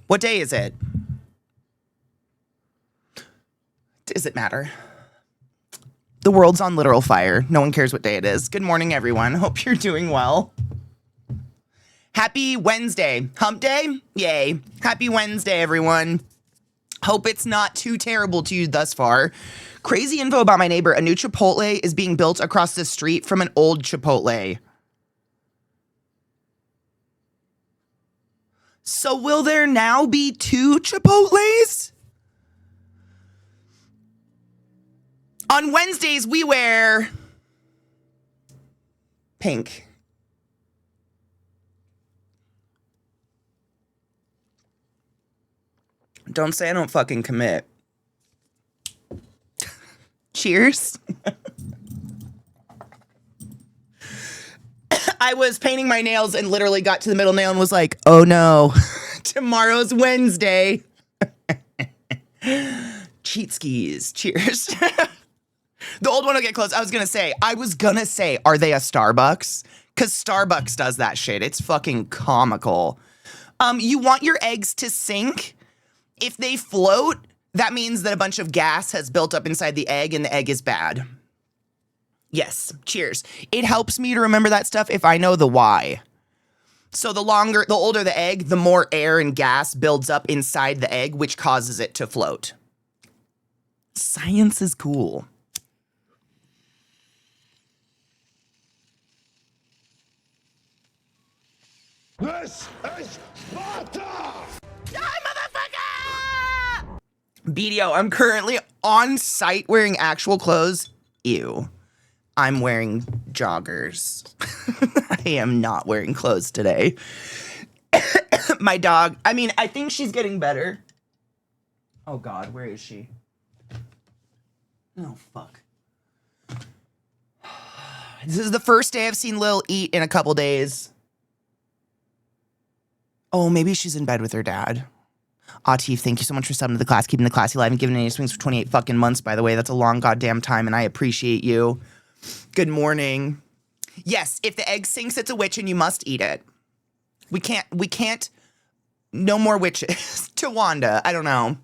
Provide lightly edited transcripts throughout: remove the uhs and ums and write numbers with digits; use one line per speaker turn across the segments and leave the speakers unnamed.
What day is it? Does it matter? The world's on literal fire. No one cares what day it is. Good morning, everyone. Hope you're doing well. Happy Wednesday. Hump day? Yay. Happy Wednesday, everyone. Hope it's not too terrible to you thus far. Crazy info about my neighbor. A new Chipotle is being built across the street from an old Chipotle. So will there now be 2 Chipotles? On Wednesdays, we wear pink. Don't say I don't fucking commit. Cheers. I was painting my nails and literally got to the middle nail and was like, oh no, tomorrow's Wednesday. Cheat skis. Cheers. The old one will get close. I was going to say, are they a Starbucks? Because Starbucks does that shit. It's fucking comical. You want your eggs to sink. If they float, that means that a bunch of gas has built up inside the egg and the egg is bad. Yes, cheers. It helps me to remember that stuff if I know the why. So the older the egg, the more air and gas builds up inside the egg, which causes it to float. Science is cool.
This is Sparta!
Die, motherfucker! BDO, I'm currently on site wearing actual clothes. Ew. I'm wearing joggers. I am not wearing clothes today. My dog, I think she's getting better. Oh God, where is she? Oh, fuck. This is the first day I've seen Lil eat in a couple days. Oh, maybe she's in bed with her dad. Atif, thank you so much for subbing to the class, keeping the classy alive and giving any swings for 28 fucking months, by the way. That's a long goddamn time, and I appreciate you. Good morning. Yes, if the egg sinks, it's a witch and you must eat it. We can't, no more witches. To Wanda, I don't know.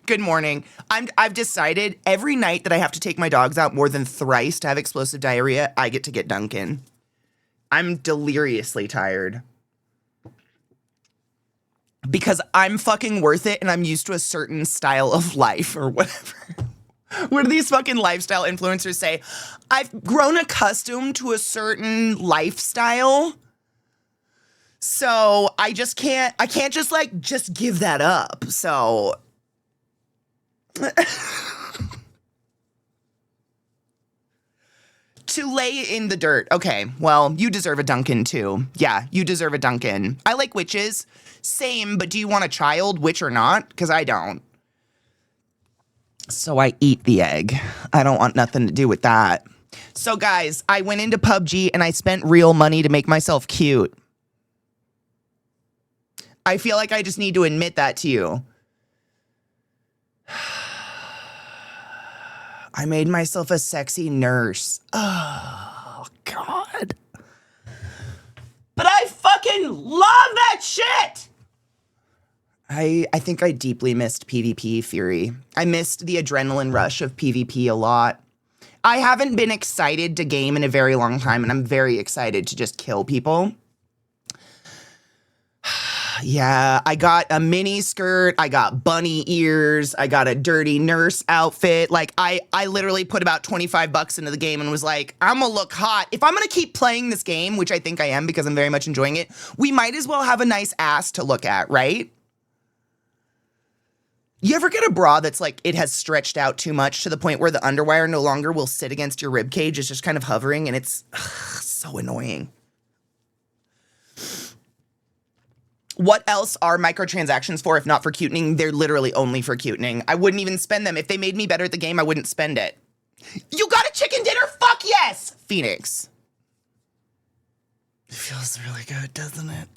Good morning. I've decided every night that I have to take my dogs out more than thrice to have explosive diarrhea, I get to get Dunkin'. I'm deliriously tired. Because I'm fucking worth it and I'm used to a certain style of life or whatever. What do these fucking lifestyle influencers say? I've grown accustomed to a certain lifestyle. So I can't just give that up. So to lay in the dirt. Okay, well, you deserve a Dunkin' too. Yeah, you deserve a Dunkin'. I like witches. Same, but do you want a child, witch or not? Because I don't. So I eat the egg. I don't want nothing to do with that. So guys, I went into PUBG and I spent real money to make myself cute. I feel like I just need to admit that to you. I made myself a sexy nurse. Oh, God. But I fucking love that shit! I think I deeply missed PvP Fury. I missed the adrenaline rush of PvP a lot. I haven't been excited to game in a very long time, and I'm very excited to just kill people. Yeah, I got a mini skirt, I got bunny ears, I got a dirty nurse outfit. Like, I literally put about 25 bucks into the game and was like, I'm gonna look hot. If I'm gonna keep playing this game, which I think I am because I'm very much enjoying it, we might as well have a nice ass to look at, right? You ever get a bra that's like, it has stretched out too much to the point where the underwire no longer will sit against your rib cage, it's just kind of hovering, and it's so annoying. What else are microtransactions for if not for cutening? They're literally only for cutening. I wouldn't even spend them. If they made me better at the game, I wouldn't spend it. You got a chicken dinner? Fuck yes! Phoenix. It feels really good, doesn't it?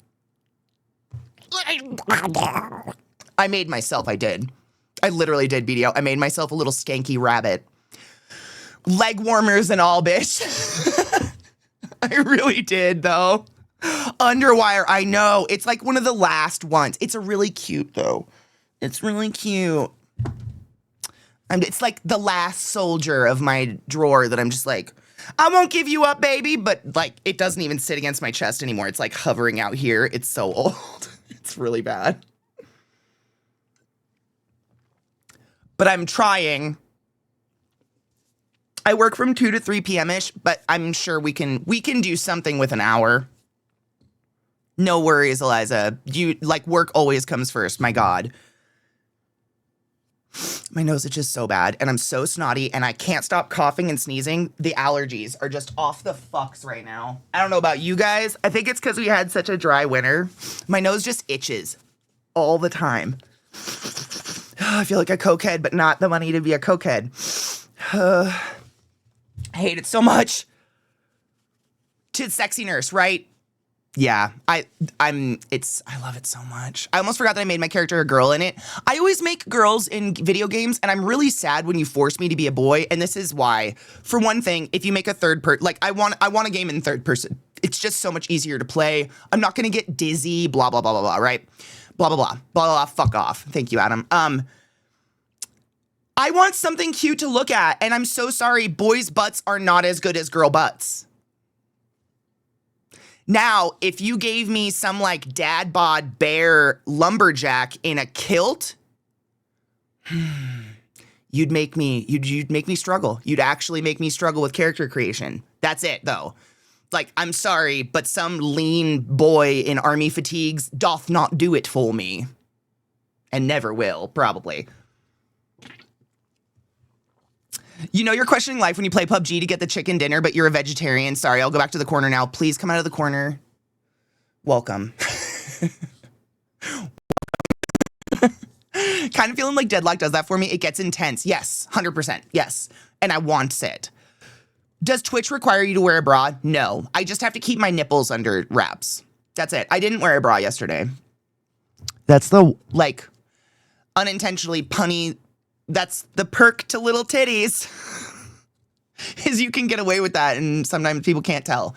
I made myself, I did. I literally did, BDO. I made myself a little skanky rabbit. Leg warmers and all, bitch. I really did, though. Underwire, I know. It's like one of the last ones. It's a really cute, though. It's really cute. And it's like the last soldier of my drawer that I'm just like, I won't give you up, baby. But like, it doesn't even sit against my chest anymore. It's like hovering out here. It's so old. It's really bad. But I'm trying. I work from 2 to 3 p.m.-ish, but I'm sure we can do something with an hour. No worries, Eliza. You like work always comes first. My God. My nose itches so bad, and I'm so snotty, and I can't stop coughing and sneezing. The allergies are just off the fucks right now. I don't know about you guys. I think it's because we had such a dry winter. My nose just itches all the time. I feel like a cokehead, but not the money to be a cokehead. I hate it so much. To Sexy Nurse, right? Yeah, I love it so much. I almost forgot that I made my character a girl in it. I always make girls in video games, and I'm really sad when you force me to be a boy, and this is why. For one thing, if you make a third person, like I want a game in third person. It's just so much easier to play. I'm not gonna get dizzy, blah, blah, blah, blah, blah, right? Blah, blah, blah, blah, blah, fuck off. Thank you, Adam. I want something cute to look at, and I'm so sorry, boys' butts are not as good as girl butts. Now, if you gave me some like dad bod bear lumberjack in a kilt, you'd make me struggle. You'd actually make me struggle with character creation. That's it, though. Like, I'm sorry, but some lean boy in army fatigues doth not do it for me. And never will, probably. You know you're questioning life when you play PUBG to get the chicken dinner, but you're a vegetarian. Sorry, I'll go back to the corner now. Please come out of the corner. Welcome. Kind of feeling like Deadlock does that for me. It gets intense. Yes, 100%. Yes. And I want it. Does Twitch require you to wear a bra? No. I just have to keep my nipples under wraps. That's it. I didn't wear a bra yesterday. That's the, like, unintentionally punny. That's the perk to little titties. Is you can get away with that, and sometimes people can't tell.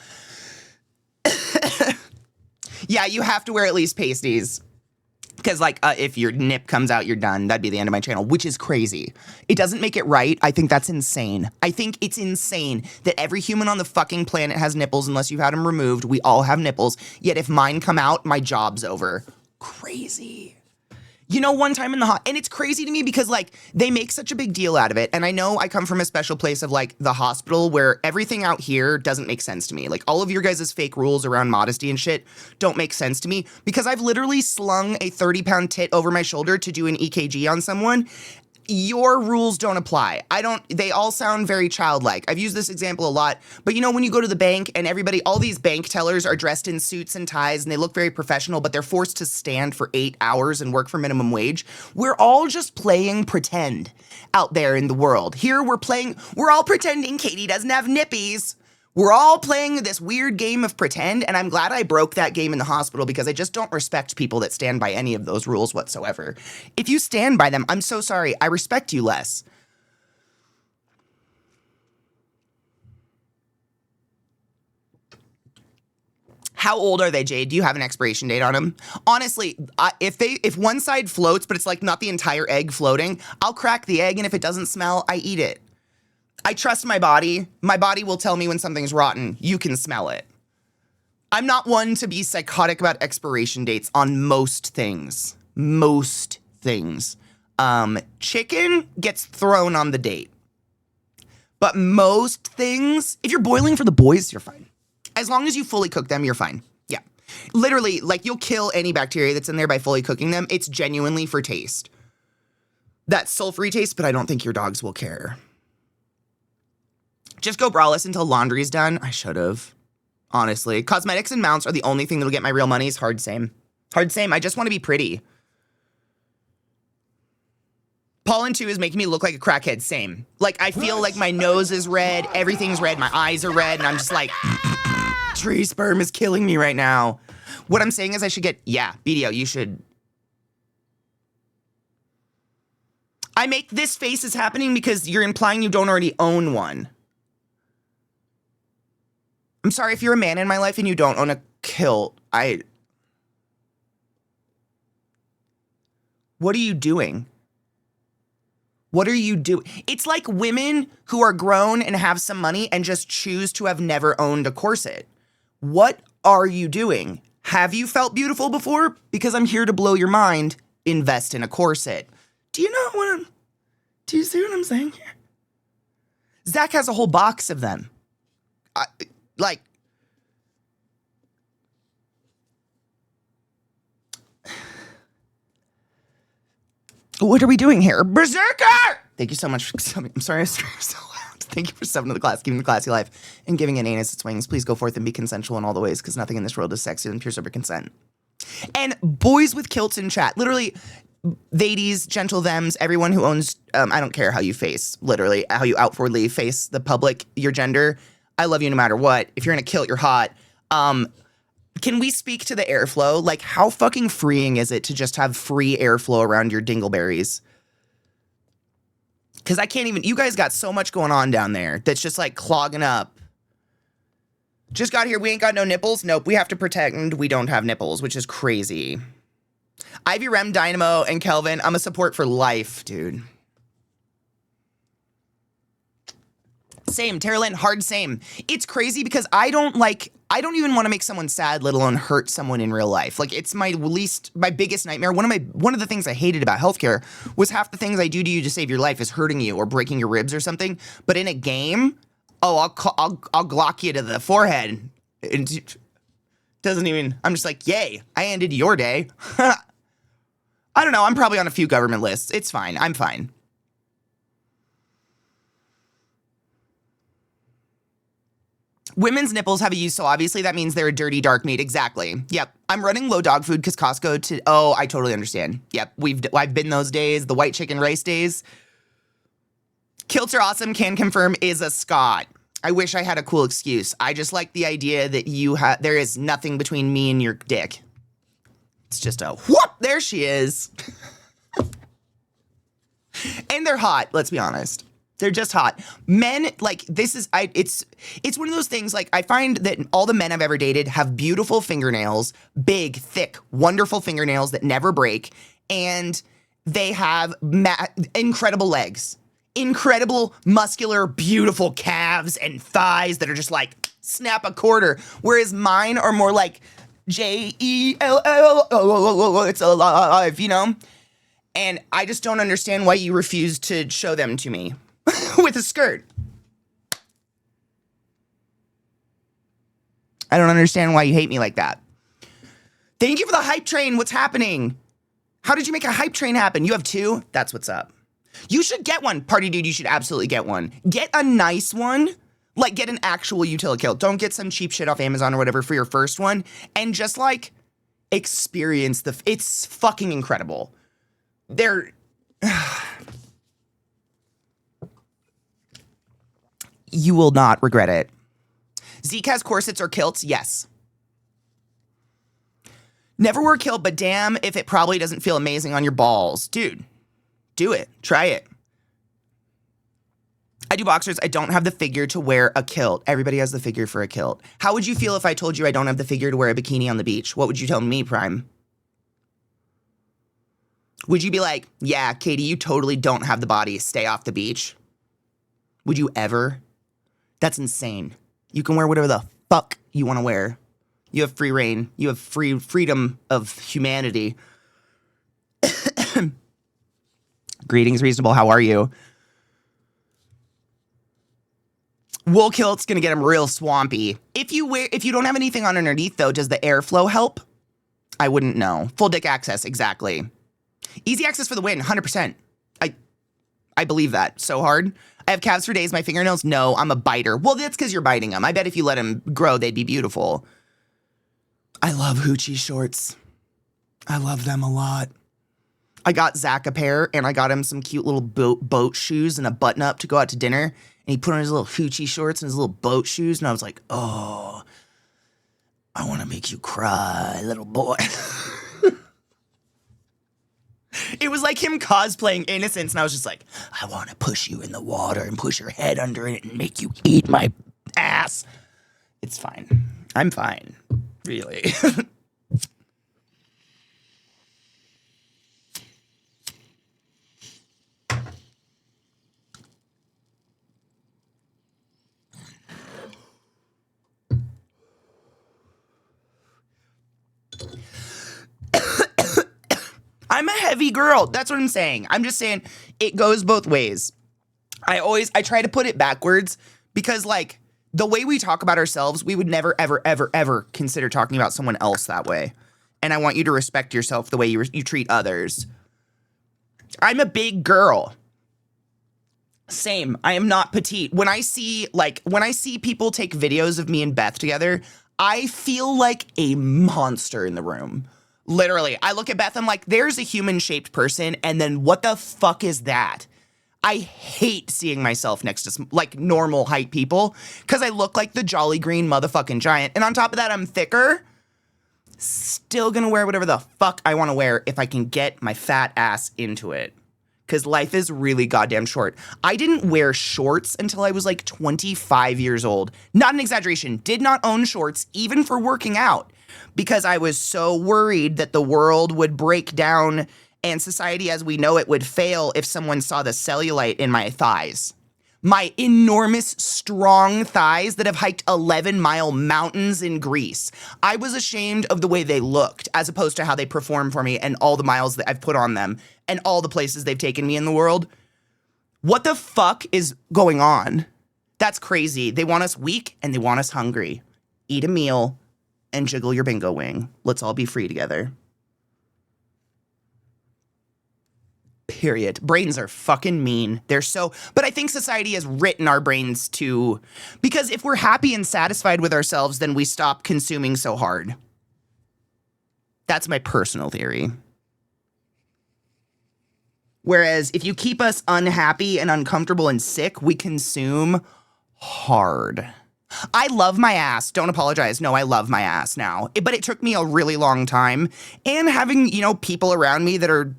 Yeah, you have to wear at least pasties. Because, like, if your nip comes out, you're done. That'd be the end of my channel, which is crazy. It doesn't make it right. I think that's insane. I think it's insane that every human on the fucking planet has nipples unless you've had them removed. We all have nipples. Yet if mine come out, my job's over. Crazy. You know, one time in the and it's crazy to me because, like, they make such a big deal out of it. And I know I come from a special place of, like, the hospital where everything out here doesn't make sense to me. Like, all of your guys' fake rules around modesty and shit don't make sense to me because I've literally slung a 30-pound tit over my shoulder to do an EKG on someone. Your rules don't apply. They all sound very childlike. I've used this example a lot, but you know, when you go to the bank and all these bank tellers are dressed in suits and ties and they look very professional, but they're forced to stand for 8 hours and work for minimum wage. We're all just playing pretend out there in the world. Here we're all pretending Katie doesn't have nippies. We're all playing this weird game of pretend, and I'm glad I broke that game in the hospital because I just don't respect people that stand by any of those rules whatsoever. If you stand by them, I'm so sorry. I respect you less. How old are they, Jade? Do you have an expiration date on them? Honestly, if one side floats, but it's like not the entire egg floating, I'll crack the egg, and if it doesn't smell, I eat it. I trust my body. My body will tell me when something's rotten. You can smell it. I'm not one to be psychotic about expiration dates on most things. Most things. Chicken gets thrown on the date. But most things, if you're boiling for the boys, you're fine. As long as you fully cook them, you're fine. Yeah. Literally, like, you'll kill any bacteria that's in there by fully cooking them. It's genuinely for taste. That's sulfury taste, but I don't think your dogs will care. Just go braless until laundry's done. I should have. Honestly. Cosmetics and mounts are the only thing that'll get my real money's hard same. Hard same. I just want to be pretty. Pollen 2 is making me look like a crackhead. Same. Like, I feel like my nose is red. Everything's red. My eyes are red. And I'm just like, tree sperm is killing me right now. What I'm saying is I should get, yeah, BDO, you should. I make this face is happening because you're implying you don't already own one. I'm sorry if you're a man in my life and you don't own a kilt, what are you doing? What are you doing? It's like women who are grown and have some money and just choose to have never owned a corset. What are you doing? Have you felt beautiful before? Because I'm here to blow your mind. Invest in a corset. Do you see what I'm saying here? Zach has a whole box of them. What are we doing here? Berserker! Thank you so much for subbing. I'm sorry I screamed so loud. Thank you for subbing to the class, giving the classy life, and giving an anus its wings. Please go forth and be consensual in all the ways, because nothing in this world is sexier than pure sober consent. And boys with kilts in chat. Literally, ladies, gentle thems, everyone who owns, I don't care how you face, literally, how you outwardly face the public, your gender. I love you no matter what. If you're in a kilt, you're hot. Can we speak to the airflow? Like, how fucking freeing is it to just have free airflow around your dingleberries? Because I can't even, you guys got so much going on down there that's just like clogging up. Just got here, we ain't got no nipples. Nope, we have to pretend we don't have nipples, which is crazy. Ivy Rem, Dynamo, and Kelvin, I'm a support for life, dude. Same, Terralyn, hard same. It's crazy because I don't even want to make someone sad, let alone hurt someone in real life. Like, it's my biggest nightmare. One of the things I hated about healthcare was half the things I do to you to save your life is hurting you or breaking your ribs or something. But in a game, I'll Glock you to the forehead. It doesn't even, I'm just like, yay, I ended your day. I don't know, I'm probably on a few government lists. It's fine, I'm fine. Women's nipples have a use, so obviously that means they're a dirty, dark meat. Exactly. Yep. I'm running low dog food because Costco oh, I totally understand. Yep. I've been those days, the white chicken rice days. Kilts are awesome, can confirm, is a Scot. I wish I had a cool excuse. I just like the idea that there is nothing between me and your dick. It's just a whoop, there she is. And they're hot, let's be honest. They're just hot. Men, like, it's one of those things, like, I find that all the men I've ever dated have beautiful fingernails, big, thick, wonderful fingernails that never break, and they have incredible legs. Incredible, muscular, beautiful calves and thighs that are just like, snap a quarter, whereas mine are more like Jell, it's alive, you know? And I just don't understand why you refuse to show them to me. With a skirt. I don't understand why you hate me like that. Thank you for the hype train. What's happening? How did you make a hype train happen? You have two? That's what's up. You should get one. Party dude, you should absolutely get one. Get a nice one. Like, get an actual utility kilt. Don't get some cheap shit off Amazon or whatever for your first one. And just, like, experience it's fucking incredible. You will not regret it. Zeke has corsets or kilts? Yes. Never wear a kilt, but damn if it probably doesn't feel amazing on your balls. Dude, do it. Try it. I do boxers. I don't have the figure to wear a kilt. Everybody has the figure for a kilt. How would you feel if I told you I don't have the figure to wear a bikini on the beach? What would you tell me, Prime? Would you be like, yeah, Katie, you totally don't have the body. Stay off the beach? Would you ever? That's insane. You can wear whatever the fuck you want to wear. You have free reign. You have freedom of humanity. Greetings, reasonable. How are you? Wool kilt's gonna get them real swampy. If you don't have anything on underneath though, does the airflow help? I wouldn't know. Full dick access, exactly. Easy access for the win, 100%. I believe that so hard. I have calves for days. My fingernails, no, I'm a biter. Well, that's because you're biting them. I bet if you let them grow, they'd be beautiful. I love hoochie shorts. I love them a lot. I got Zach a pair, and I got him some cute little boat shoes and a button-up to go out to dinner. And he put on his little hoochie shorts and his little boat shoes, and I was like, oh, I want to make you cry, little boy. It was like him cosplaying Innocence, and I was just like, I want to push you in the water and push your head under it and make you eat my ass. It's fine. I'm fine. Really. I'm a heavy girl. That's what I'm saying. I'm just saying it goes both ways. I try to put it backwards because, like, the way we talk about ourselves, we would never, ever, ever, ever consider talking about someone else that way. And I want you to respect yourself the way you treat others. I'm a big girl. Same. I am not petite. When I see people take videos of me and Beth together, I feel like a monster in the room. Literally, I look at Beth, I'm like, there's a human-shaped person, and then what the fuck is that? I hate seeing myself next to, like, normal height people, because I look like the Jolly Green motherfucking giant. And on top of that, I'm thicker. Still gonna wear whatever the fuck I want to wear if I can get my fat ass into it. Because life is really goddamn short. I didn't wear shorts until I was like 25 years old. Not an exaggeration. Did not own shorts, even for working out, because I was so worried that the world would break down and society as we know it would fail if someone saw the cellulite in my thighs. My enormous, strong thighs that have hiked 11-mile mountains in Greece. I was ashamed of the way they looked as opposed to how they performed for me and all the miles that I've put on them and all the places they've taken me in the world. What the fuck is going on? That's crazy. They want us weak and they want us hungry. Eat a meal and jiggle your bingo wing. Let's all be free together. Period. Brains are fucking mean. But I think society has written our brains to, because if we're happy and satisfied with ourselves, then we stop consuming so hard. That's my personal theory. Whereas if you keep us unhappy and uncomfortable and sick, we consume hard. I love my ass. Don't apologize. No, I love my ass now. But it took me a really long time. And having, people around me that are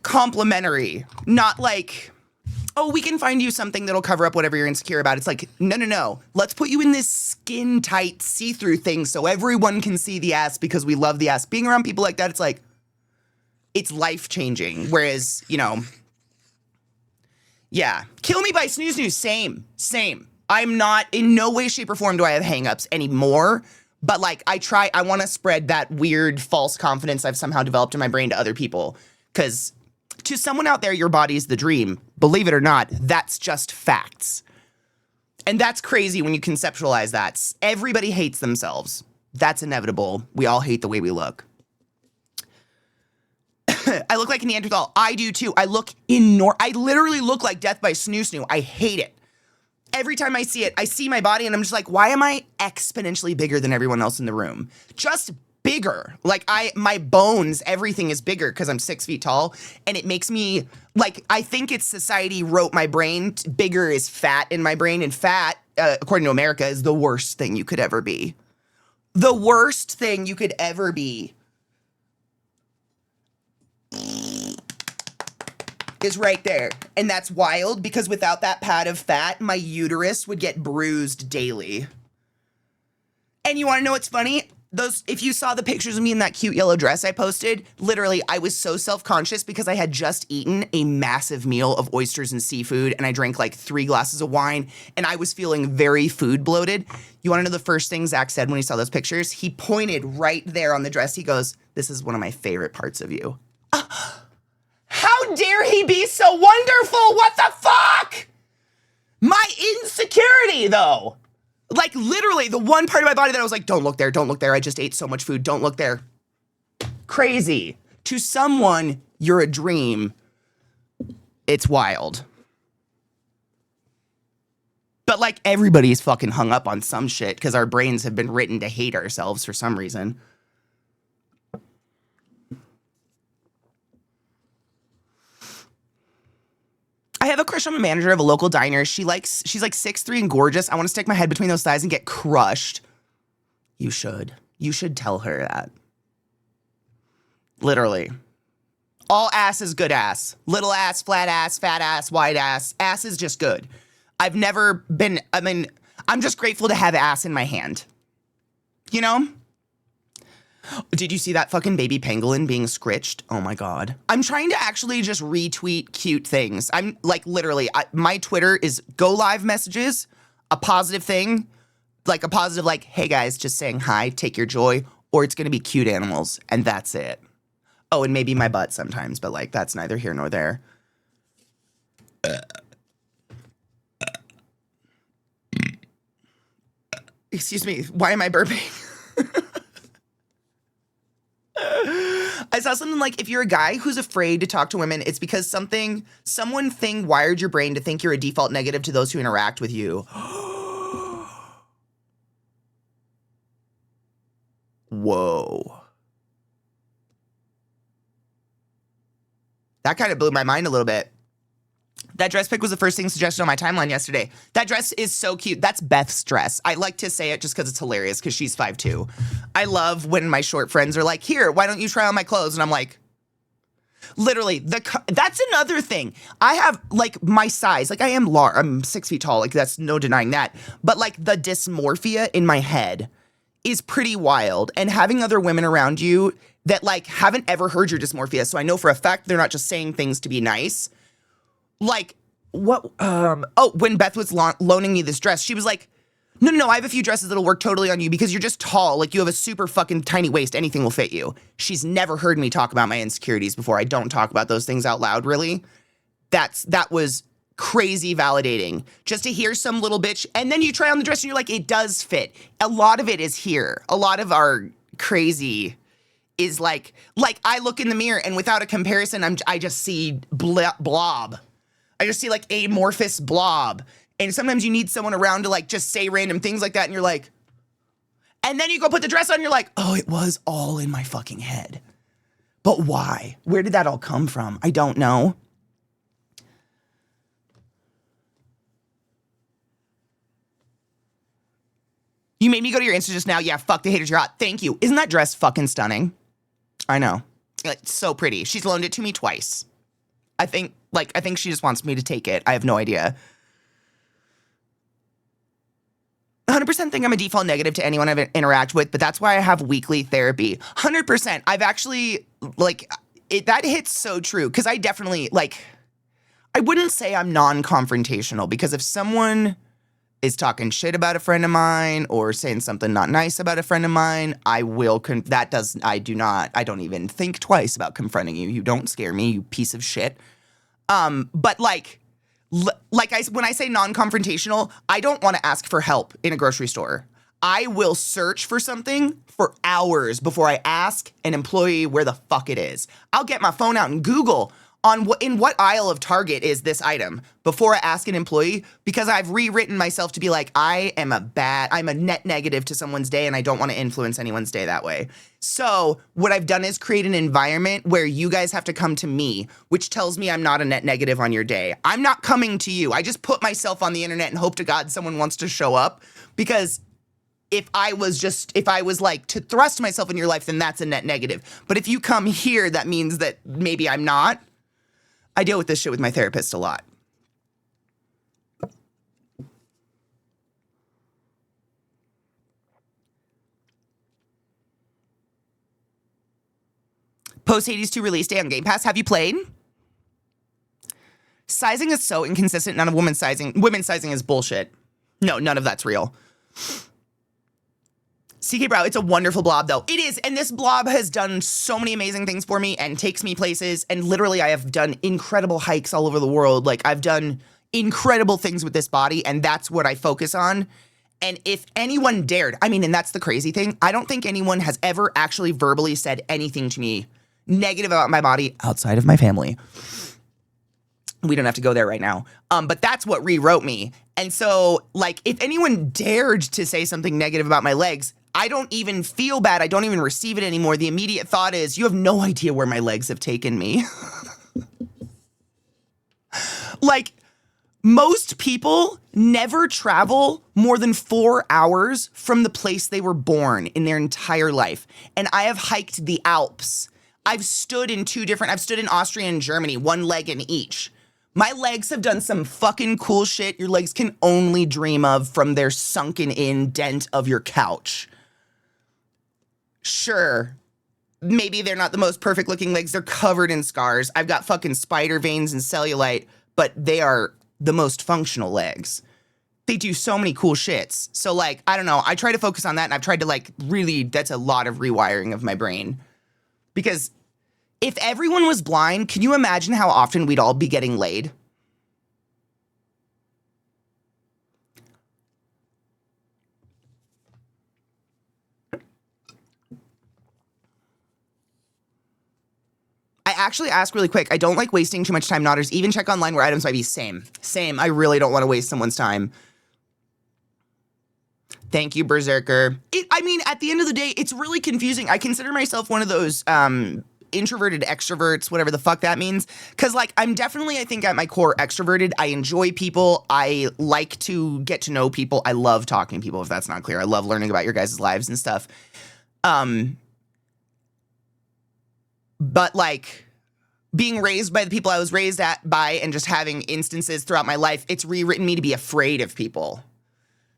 complimentary, not like, oh, we can find you something that'll cover up whatever you're insecure about. It's like, no. Let's put you in this skin tight see-through thing so everyone can see the ass because we love the ass. Being around people like that, it's like, it's life changing. Whereas, yeah, kill me by snooze news. Same. I'm not, in no way, shape, or form do I have hangups anymore. But like, I want to spread that weird false confidence I've somehow developed in my brain to other people. Because to someone out there, your body's the dream. Believe it or not, that's just facts. And that's crazy when you conceptualize that. Everybody hates themselves. That's inevitable. We all hate the way we look. I look like a Neanderthal. I do too. I literally look like death by snoo. I hate it. Every time I see it, I see my body and I'm just like, why am I exponentially bigger than everyone else in the room? Just bigger. Like my bones, everything is bigger because I'm 6 feet tall. And it makes me like, I think it's society wrote my brain. Bigger is fat in my brain. And fat, according to America, is the worst thing you could ever be. The worst thing you could ever be is right there. And that's wild because without that pad of fat, my uterus would get bruised daily. And you want to know what's funny? If you saw the pictures of me in that cute yellow dress I posted, literally, I was so self-conscious because I had just eaten a massive meal of oysters and seafood, and I drank like 3 glasses of wine, and I was feeling very food bloated. You want to know the first thing Zach said when he saw those pictures? He pointed right there on the dress. He goes, "This is one of my favorite parts of you." How dare he be so wonderful? What the fuck? My insecurity, though. Like, literally, the one part of my body that I was like, don't look there. I just ate so much food. Don't look there. Crazy. To someone, you're a dream. It's wild. But, like, everybody's fucking hung up on some shit because our brains have been written to hate ourselves for some reason. I have a crush on a manager of a local diner. She's like 6'3" and gorgeous. I want to stick my head between those thighs and get crushed. You should. You should tell her that. Literally. All ass is good ass. Little ass, flat ass, fat ass, wide ass. Ass is just good. I'm just grateful to have ass in my hand. You know? Did you see that fucking baby pangolin being scritched? Oh my God. I'm trying to actually just retweet cute things. I'm like literally, my Twitter is go live messages, a positive thing, like a positive like, hey guys, just saying hi, take your joy, or it's gonna be cute animals, and that's it. Oh, and maybe my butt sometimes, but like that's neither here nor there. Excuse me, why am I burping? I saw something like, if you're a guy who's afraid to talk to women, it's because someone wired your brain to think you're a default negative to those who interact with you. Whoa. That kind of blew my mind a little bit. That dress pic was the first thing suggested on my timeline yesterday. That dress is so cute. That's Beth's dress. I like to say it just because it's hilarious because she's 5'2". I love when my short friends are like, here, why don't you try on my clothes? And I'm like, literally, that's another thing. I have like my size. Like I am large. I'm 6 feet tall. Like that's no denying that. But like the dysmorphia in my head is pretty wild. And having other women around you that like haven't ever heard your dysmorphia. So I know for a fact they're not just saying things to be nice. Like, what, when Beth was loaning me this dress, she was like, no, I have a few dresses that'll work totally on you because you're just tall. Like, you have a super fucking tiny waist. Anything will fit you. She's never heard me talk about my insecurities before. I don't talk about those things out loud, really. That was crazy validating. Just to hear some little bitch, and then you try on the dress and you're like, it does fit. A lot of it is here. A lot of our crazy is like I look in the mirror and without a comparison, I just see blob. I just see like amorphous blob. And sometimes you need someone around to like just say random things like that. And you're like, and then you go put the dress on. And you're like, oh, it was all in my fucking head. But why? Where did that all come from? I don't know. You made me go to your Insta just now. Yeah, fuck the haters, you're hot. Thank you. Isn't that dress fucking stunning? I know. It's so pretty. She's loaned it to me twice. I think she just wants me to take it. I have no idea. 100% think I'm a default negative to anyone I interact with, but that's why I have weekly therapy. 100%. I've actually, that hits so true, because I definitely, I wouldn't say I'm non-confrontational, because if someone is talking shit about a friend of mine or saying something not nice about a friend of mine, I will, I don't even think twice about confronting you. You don't scare me, you piece of shit. But when I say non-confrontational, I don't want to ask for help in a grocery store. I will search for something for hours before I ask an employee where the fuck it is. I'll get my phone out and Google in what aisle of Target is this item before I ask an employee, because I've rewritten myself to be like, I'm a net negative to someone's day and I don't want to influence anyone's day that way. So what I've done is create an environment where you guys have to come to me, which tells me I'm not a net negative on your day. I'm not coming to you. I just put myself on the internet and hope to God someone wants to show up, because if I was like to thrust myself in your life, then that's a net negative. But if you come here, that means that maybe I'm not. I deal with this shit with my therapist a lot. Post Hades 2 release day on Game Pass. Have you played? Sizing is so inconsistent. None of women's sizing is bullshit. No, none of that's real. CK Brow, it's a wonderful blob though. It is, and this blob has done so many amazing things for me and takes me places, and literally I have done incredible hikes all over the world. Like, I've done incredible things with this body, and that's what I focus on. And if anyone dared, and that's the crazy thing, I don't think anyone has ever actually verbally said anything to me negative about my body outside of my family. We don't have to go there right now. But that's what rewrote me. And so, if anyone dared to say something negative about my legs, I don't even feel bad. I don't even receive it anymore. The immediate thought is, you have no idea where my legs have taken me. Most people never travel more than 4 hours from the place they were born in their entire life. And I have hiked the Alps. I've stood in Austria and Germany, one leg in each. My legs have done some fucking cool shit your legs can only dream of from their sunken in dent of your couch. Sure, maybe they're not the most perfect looking legs. They're covered in scars. I've got fucking spider veins and cellulite, but they are the most functional legs. They do so many cool shits. So like, I don't know. I try to focus on that, and I've tried to like really, that's a lot of rewiring of my brain. Because if everyone was blind, can you imagine how often we'd all be getting laid? I actually ask really quick. I don't like wasting too much time. Nodders, even check online where items might be. Same. I really don't want to waste someone's time. Thank you, Berserker. I mean, at the end of the day, it's really confusing. I consider myself one of those introverted extroverts, whatever the fuck that means. Because, like, I'm definitely, I think, at my core, extroverted. I enjoy people. I like to get to know people. I love talking to people, if that's not clear. I love learning about your guys' lives and stuff. But, like, being raised by the people I was raised by and just having instances throughout my life, it's rewritten me to be afraid of people.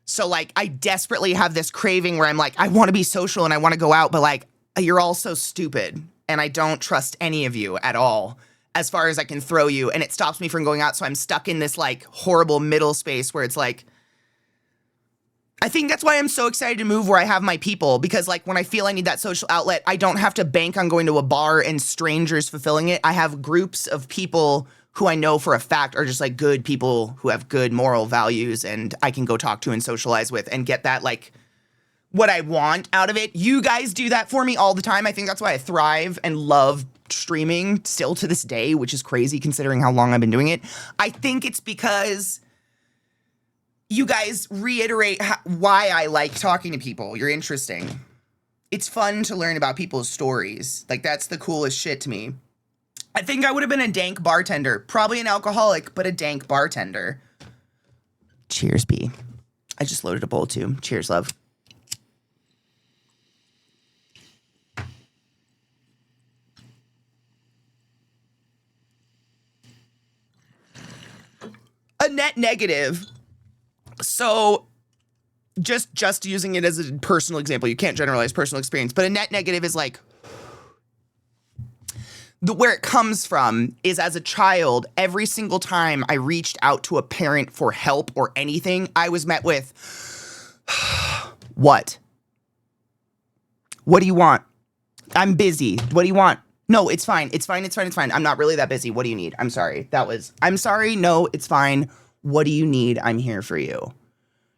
So, like, I desperately have this craving where I'm like, I want to be social and I want to go out, but, like, you're all so stupid and I don't trust any of you at all as far as I can throw you, and it stops me from going out, so I'm stuck in this, like, horrible middle space where it's like, I think that's why I'm so excited to move where I have my people, because, like, when I feel I need that social outlet, I don't have to bank on going to a bar and strangers fulfilling it. I have groups of people who I know for a fact are just, like, good people who have good moral values, and I can go talk to and socialize with and get that, like, what I want out of it. You guys do that for me all the time. I think that's why I thrive and love streaming still to this day, which is crazy considering how long I've been doing it. I think it's because you guys reiterate why I like talking to people. You're interesting. It's fun to learn about people's stories. Like, that's the coolest shit to me. I think I would have been a dank bartender. Probably an alcoholic, but a dank bartender. Cheers, B. I just loaded a bowl, too. Cheers, love. A net negative. So, just using it as a personal example, you can't generalize personal experience, but a net negative is like, where it comes from is, as a child, every single time I reached out to a parent for help or anything, I was met with, what? What do you want? I'm busy. What do you want? No, it's fine. It's fine. I'm not really that busy. What do you need? I'm sorry. I'm sorry. No, it's fine. What do you need? I'm here for you.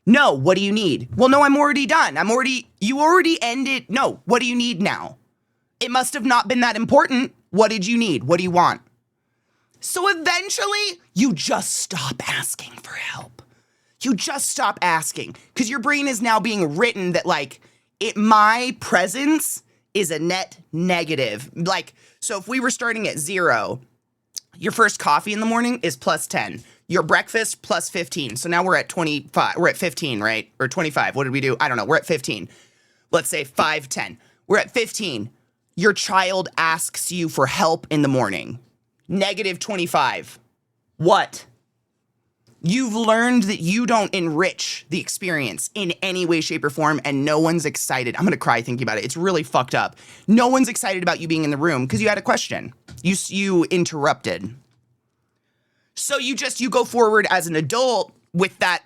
No, what do you need? Well, no, I'm already done. You already ended. No, what do you need now? It must have not been that important. What did you need? What do you want? So eventually, you just stop asking for help. You just stop asking, because your brain is now being written that, like, my presence is a net negative. Like, so if we were starting at 0, your first coffee in the morning is plus 10. Your breakfast plus 15. So now we're at 25. We're at 15, right? Or 25. What did we do? I don't know. We're at 15. Let's say 5, 10. We're at 15. Your child asks you for help in the morning. Negative 25. What? You've learned that you don't enrich the experience in any way, shape, or form, and no one's excited. I'm gonna cry thinking about it. It's really fucked up. No one's excited about you being in the room because you had a question. You interrupted. So you go forward as an adult with that,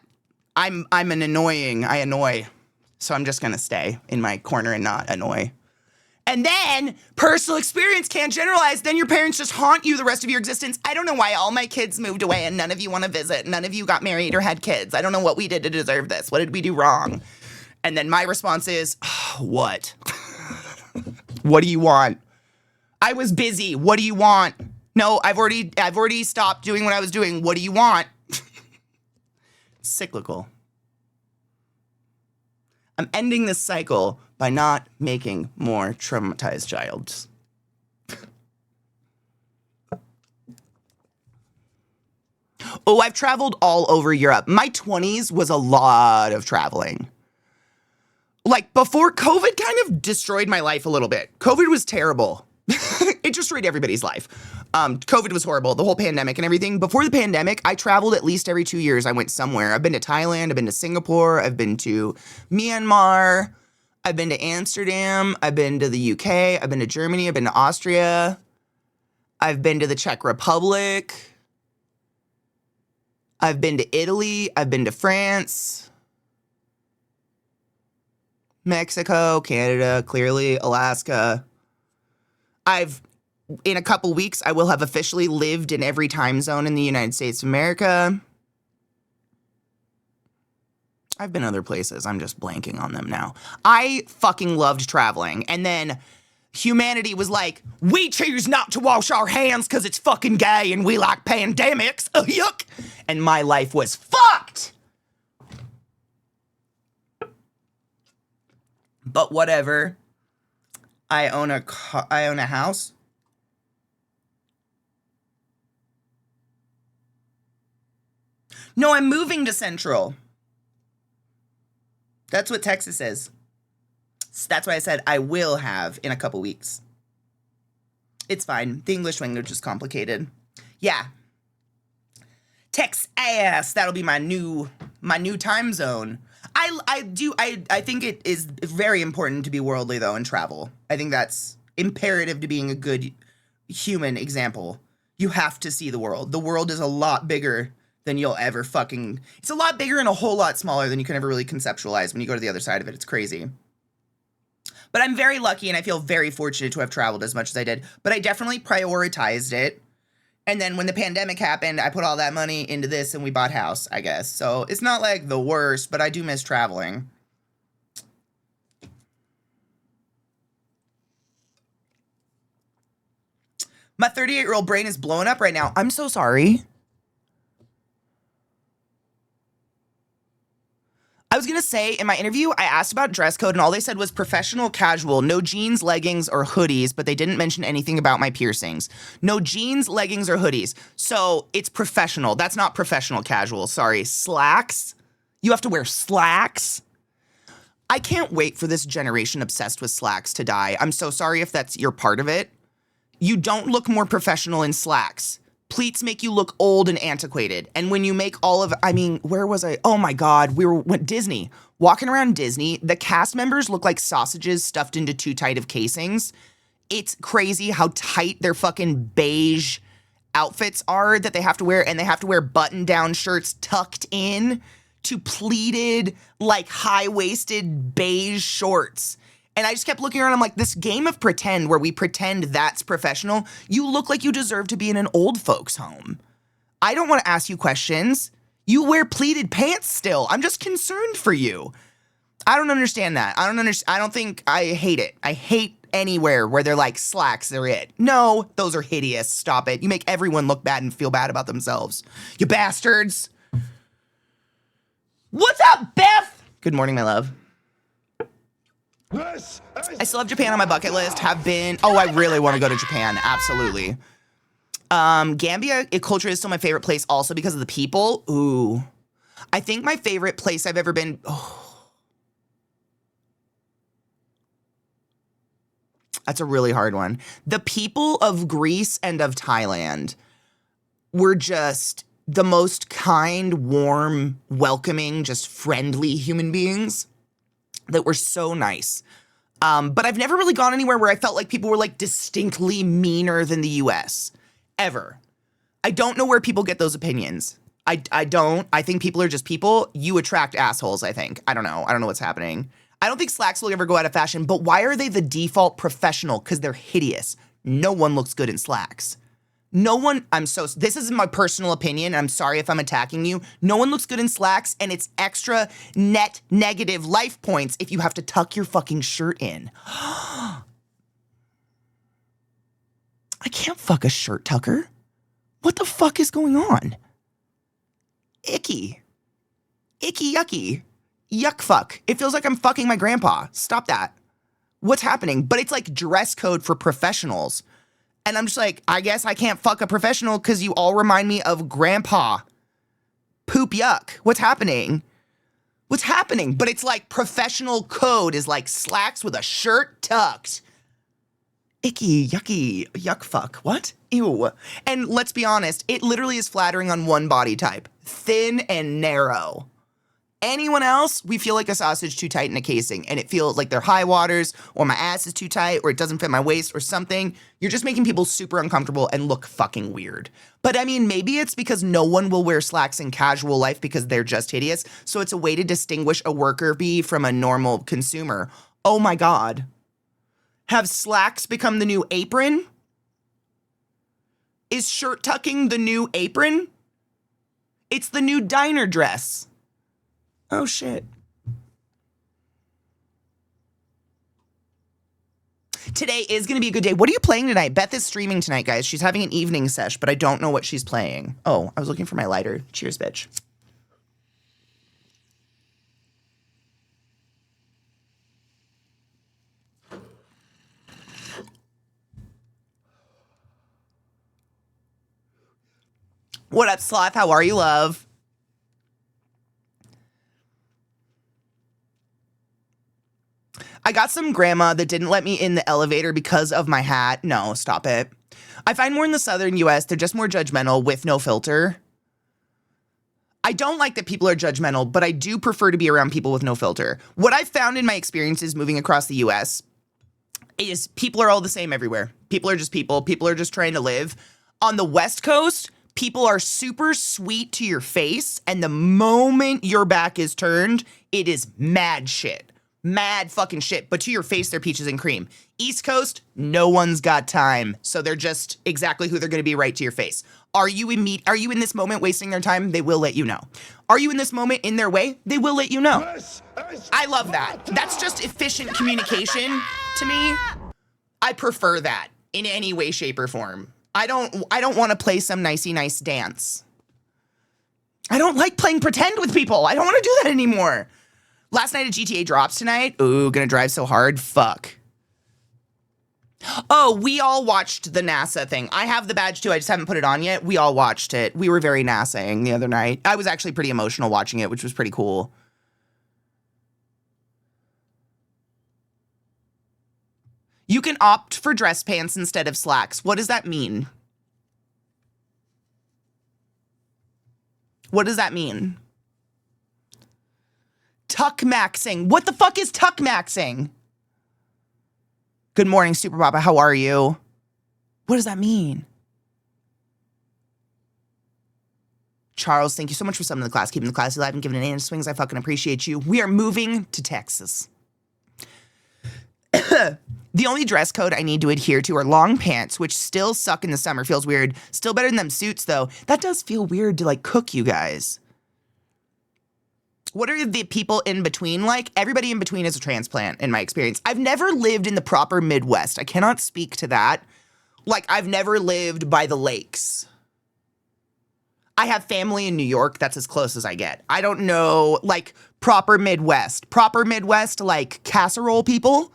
I annoy. So I'm just gonna stay in my corner and not annoy. And then personal experience can't generalize. Then your parents just haunt you the rest of your existence. I don't know why all my kids moved away and none of you want to visit. None of you got married or had kids. I don't know what we did to deserve this. What did we do wrong? And then my response is, what? What do you want? I was busy. What do you want? No, I've already stopped doing what I was doing. What do you want? Cyclical. I'm ending this cycle by not making more traumatized childs. Oh, I've traveled all over Europe. My 20s was a lot of traveling. Like, before, COVID kind of destroyed my life a little bit. COVID was terrible. It destroyed everybody's life. COVID was horrible, the whole pandemic and everything. Before the pandemic, I traveled at least every 2 years. I went somewhere. I've been to Thailand, I've been to Singapore, I've been to Myanmar, I've been to Amsterdam. I've been to the UK. I've been to Germany. I've been to Austria. I've been to the Czech Republic. I've been to Italy. I've been to France. Mexico, Canada, clearly, Alaska. In a couple weeks, I will have officially lived in every time zone in the United States of America. I've been other places. I'm just blanking on them now. I fucking loved traveling. And then humanity was like, we choose not to wash our hands because it's fucking gay and we like pandemics. Yuck. And my life was fucked. But whatever. I own a house. No, I'm moving to Central. That's what Texas is. That's why I said I will have in a couple weeks. It's fine. The English language is complicated. Yeah. Texas. That'll be my new time zone. I think it is very important to be worldly though and travel. I think that's imperative to being a good human example. You have to see the world. The world is a lot bigger than you'll ever fucking... It's a lot bigger and a whole lot smaller than you can ever really conceptualize when you go to the other side of it. It's crazy. But I'm very lucky and I feel very fortunate to have traveled as much as I did. But I definitely prioritized it. And then when the pandemic happened, I put all that money into this and we bought house, I guess. So it's not like the worst, but I do miss traveling. My 38-year-old brain is blowing up right now. I'm so sorry. I was going to say, in my interview, I asked about dress code, and all they said was professional casual, no jeans, leggings, or hoodies, but they didn't mention anything about my piercings. No jeans, leggings, or hoodies. So it's professional. That's not professional casual. Sorry. Slacks? You have to wear slacks? I can't wait for this generation obsessed with slacks to die. I'm so sorry if that's your part of it. You don't look more professional in slacks. Pleats make you look old and antiquated. And when you make where was I? Oh my God, went Disney. Walking around Disney, the cast members look like sausages stuffed into too tight of casings. It's crazy how tight their fucking beige outfits are that they have to wear. And they have to wear button-down shirts tucked in to pleated, like high-waisted beige shorts. And I just kept looking around. I'm like, this game of pretend where we pretend that's professional, you look like you deserve to be in an old folks' home. I don't want to ask you questions. You wear pleated pants still. I'm just concerned for you. I don't understand that. I hate it. I hate anywhere where they're like, slacks, they're it. No, those are hideous. Stop it. You make everyone look bad and feel bad about themselves. You bastards. What's up, Beth? Good morning, my love. I still have Japan on my bucket list. I really want to go to Japan. Absolutely. Gambia, culture is still my favorite place also because of the people. Ooh. I think my favorite place I've ever been. That's a really hard one. The people of Greece and of Thailand were just the most kind, warm, welcoming, just friendly human beings that were so nice. But I've never really gone anywhere where I felt like people were like distinctly meaner than the US. Ever. I don't know where people get those opinions. I don't. I think people are just people. You attract assholes, I think. I don't know. I don't know what's happening. I don't think slacks will ever go out of fashion, but why are they the default professional? Because they're hideous. No one looks good in slacks. This is my personal opinion. I'm sorry if I'm attacking you. No one looks good in slacks, and it's extra net negative life points if you have to tuck your fucking shirt in. I can't fuck a shirt tucker. What the fuck is going on? Icky. Icky yucky. Yuck fuck. It feels like I'm fucking my grandpa. Stop that. What's happening? But it's like dress code for professionals. And I'm just like, I guess I can't fuck a professional because you all remind me of grandpa. Poop yuck. What's happening? What's happening? But it's like professional code is like slacks with a shirt tucked. Icky, yucky, yuck fuck. What? Ew. And let's be honest, it literally is flattering on one body type. Thin and narrow. Anyone else, we feel like a sausage too tight in a casing, and it feels like they're high waters, or my ass is too tight, or it doesn't fit my waist, or something. You're just making people super uncomfortable and look fucking weird. But I mean, maybe it's because no one will wear slacks in casual life because they're just hideous, so it's a way to distinguish a worker bee from a normal consumer. Oh my God. Have slacks become the new apron? Is shirt tucking the new apron? It's the new diner dress. Oh, shit. Today is going to be a good day. What are you playing tonight? Beth is streaming tonight, guys. She's having an evening sesh, but I don't know what she's playing. Oh, I was looking for my lighter. Cheers, bitch. What up, Sloth? How are you, love? I got some grandma that didn't let me in the elevator because of my hat. No, stop it. I find more in the southern US, they're just more judgmental with no filter. I don't like that people are judgmental, but I do prefer to be around people with no filter. What I've found in my experiences moving across the US is people are all the same everywhere. People are just people. People are just trying to live. On the West Coast, people are super sweet to your face, and the moment your back is turned, it is mad shit. Mad fucking shit. But to your face, they're peaches and cream. East Coast, no one's got time. So they're just exactly who they're going to be right to your face. Are you in this moment wasting their time? They will let you know. Are you in this moment in their way? They will let you know. I love that. That's just efficient communication to me. I prefer that in any way, shape, or form. I don't want to play some nicey nice dance. I don't like playing pretend with people. I don't want to do that anymore. Last night a GTA drops tonight. Ooh, gonna drive so hard. Fuck. Oh, we all watched the NASA thing. I have the badge too. I just haven't put it on yet. We all watched it. We were very NASA-ing the other night. I was actually pretty emotional watching it, which was pretty cool. You can opt for dress pants instead of slacks. What does that mean? What does that mean? Tuck maxing. What the fuck is tuck maxing? Good morning, Super Papa. How are you? What does that mean? Charles, thank you so much for summoning the class, keeping the class alive and giving it in swings. I fucking appreciate you. We are moving to Texas. The only dress code I need to adhere to are long pants, which still suck in the summer. Feels weird. Still better than them suits, though. That does feel weird to, like, cook you guys. What are the people in between like? Everybody in between is a transplant, in my experience. I've never lived in the proper Midwest. I cannot speak to that. Like, I've never lived by the lakes. I have family in New York. That's as close as I get. I don't know, like, proper Midwest. Proper Midwest, like, casserole people.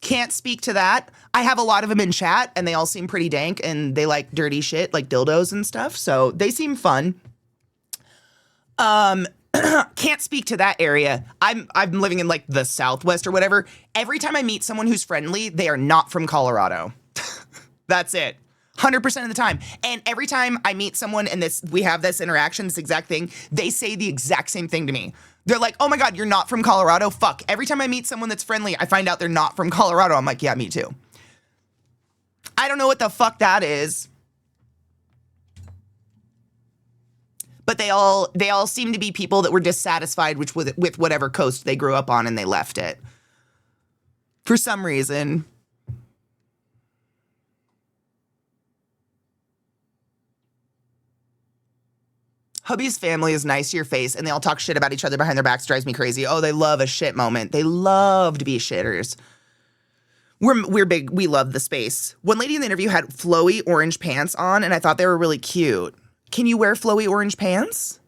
Can't speak to that. I have a lot of them in chat, and they all seem pretty dank, and they like dirty shit, like dildos and stuff, so they seem fun. Can't speak to that area. I'm living in like the Southwest or whatever. Every time I meet someone who's friendly, they are not from Colorado. That's it. 100% of the time. And every time I meet someone and we have this interaction, this exact thing, they say the exact same thing to me. They're like, oh my God, you're not from Colorado? Fuck. Every time I meet someone that's friendly, I find out they're not from Colorado. I'm like, yeah, me too. I don't know what the fuck that is. But they all seem to be people that were dissatisfied with whatever coast they grew up on and they left it. For some reason. Hubby's family is nice to your face and they all talk shit about each other behind their backs. Drives me crazy. Oh, they love a shit moment. They love to be shitters. We're big. We love the space. One lady in the interview had flowy orange pants on and I thought they were really cute. Can you wear flowy orange pants?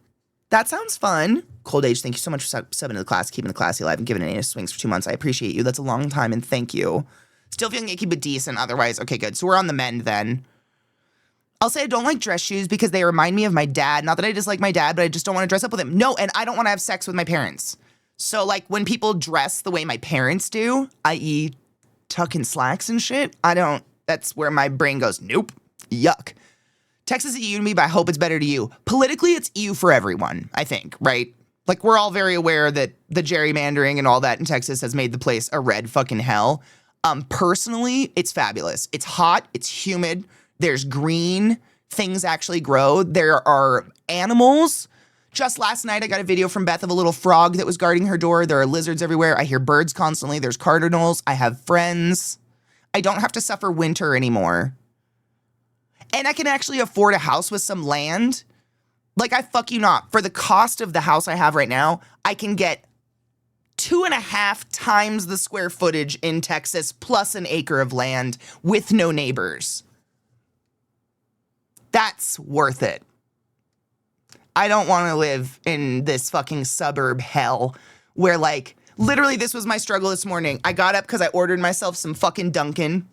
That sounds fun. Cold Age, thank you so much for subbing to the class, keeping the classy alive, and giving it anus swings for 2 months. I appreciate you. That's a long time, and thank you. Still feeling icky, but decent otherwise. Okay, good. So we're on the mend then. I'll say I don't like dress shoes because they remind me of my dad. Not that I dislike my dad, but I just don't want to dress up with him. No, and I don't want to have sex with my parents. So, like, when people dress the way my parents do, i.e. tucking slacks and shit, that's where my brain goes, nope, yuck. Texas is EU to me, but I hope it's better to you. Politically, it's EU for everyone, I think, right? Like, we're all very aware that the gerrymandering and all that in Texas has made the place a red fucking hell. Personally, it's fabulous. It's hot. It's humid. There's green. Things actually grow. There are animals. Just last night, I got a video from Beth of a little frog that was guarding her door. There are lizards everywhere. I hear birds constantly. There's cardinals. I have friends. I don't have to suffer winter anymore. And I can actually afford a house with some land. Like, I fuck you not. For the cost of the house I have right now, I can get 2.5 times the square footage in Texas plus an acre of land with no neighbors. That's worth it. I don't want to live in this fucking suburb hell where, like, literally this was my struggle this morning. I got up because I ordered myself some fucking Dunkin'.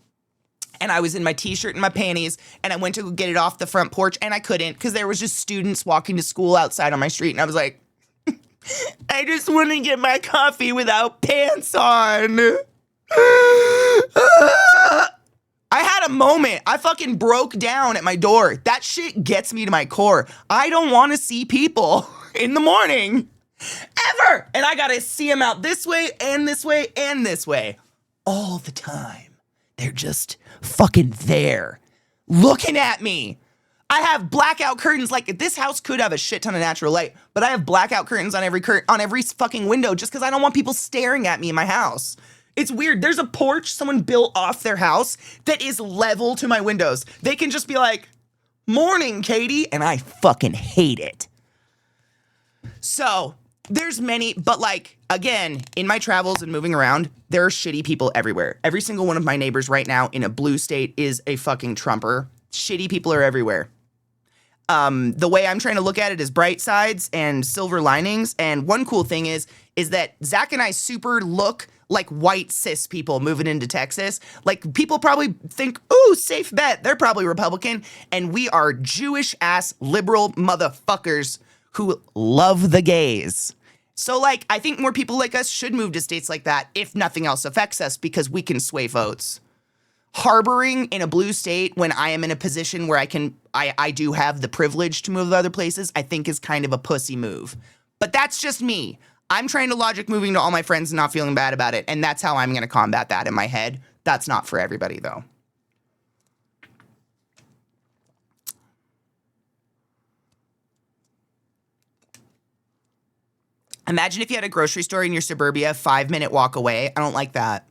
And I was in my t-shirt and my panties, and I went to get it off the front porch, and I couldn't because there was just students walking to school outside on my street, and I was like, I just want to get my coffee without pants on. I had a moment. I fucking broke down at my door. That shit gets me to my core. I don't want to see people in the morning. Ever. And I got to see them out this way and this way and this way. All the time. They're just fucking there. Looking at me. I have blackout curtains. Like, this house could have a shit ton of natural light, but I have blackout curtains on every fucking window just because I don't want people staring at me in my house. It's weird. There's a porch someone built off their house that is level to my windows. They can just be like, "Morning, Katie," and I fucking hate it. So there's many, but like, again, in my travels and moving around, there are shitty people everywhere. Every single one of my neighbors right now in a blue state is a fucking Trumper. Shitty people are everywhere. The way I'm trying to look at it is bright sides and silver linings. And one cool thing is that Zach and I super look like white cis people moving into Texas. Like, people probably think, ooh, safe bet. They're probably Republican. And we are Jewish ass liberal motherfuckers who love the gays. So, like, I think more people like us should move to states like that if nothing else affects us because we can sway votes. Harboring in a blue state when I am in a position where I do have the privilege to move to other places, I think is kind of a pussy move. But that's just me. I'm trying to logic moving to all my friends and not feeling bad about it, and that's how I'm going to combat that in my head. That's not for everybody, though. Imagine if you had a grocery store in your suburbia, 5-minute walk away. I don't like that.